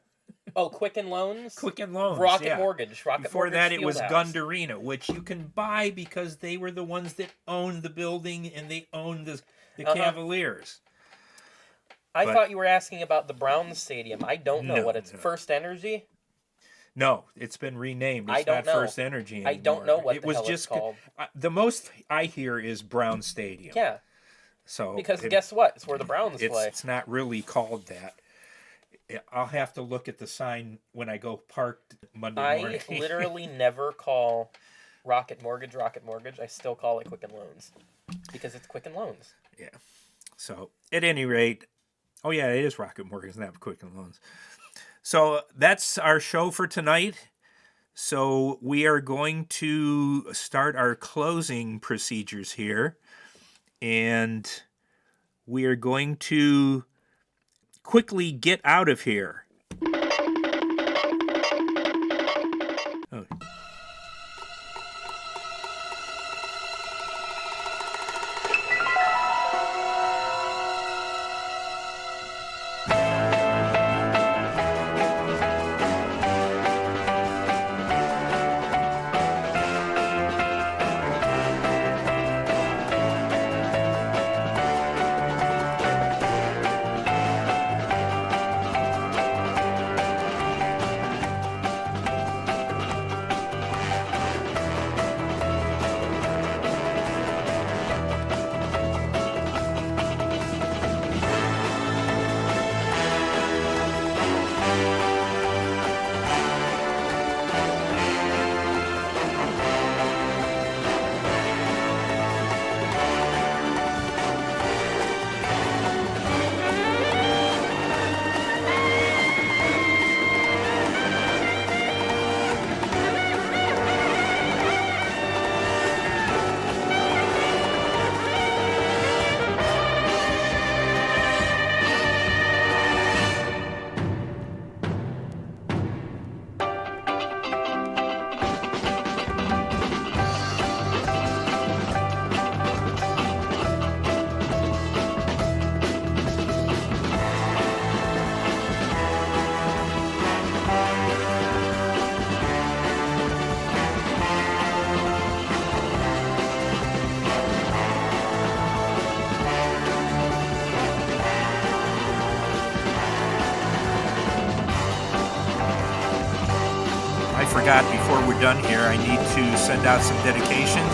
Oh, Quicken Loans? Quicken Loans, Rocket yeah. Mortgage. Before that, it was Fieldhouse. Gund Arena, which you can buy because they were the ones that owned the building and they owned the Cavaliers. I thought you were asking about the Browns Stadium. I don't know what it's. No. First Energy? No, it's been renamed. It's I don't not know. First Energy anymore. I don't know what it the was hell just it's called. The most I hear is Brown Stadium. Yeah. So because guess what? It's where the Browns play. It's not really called that. I'll have to look at the sign when I go parked Monday morning. I literally never call Rocket Mortgage. I still call it Quicken Loans because it's Quicken Loans. Yeah. So at any rate, oh yeah, it is Rocket Mortgage, not Quicken Loans. So that's our show for tonight. So we are going to start our closing procedures here. And we are going to quickly get out of here. Oh. Forgot before we're done here, I need to send out some dedications.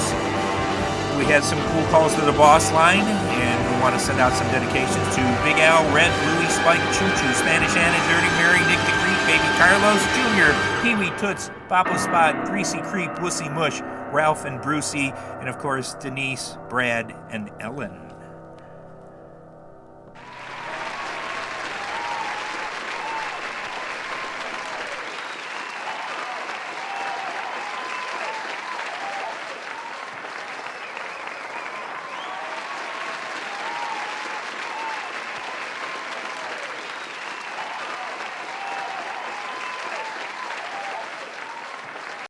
We had some cool calls to the boss line, and we want to send out some dedications to Big Al, Red, Louie, Spike, Choo Choo, Spanish Anna, Dirty Mary, Nick the Creep, Baby Carlos, Jr., Pee Wee Toots, Papa Spot, Greasy Creep, Wussy Mush, Ralph and Brucey, and of course Denise, Brad, and Ellen.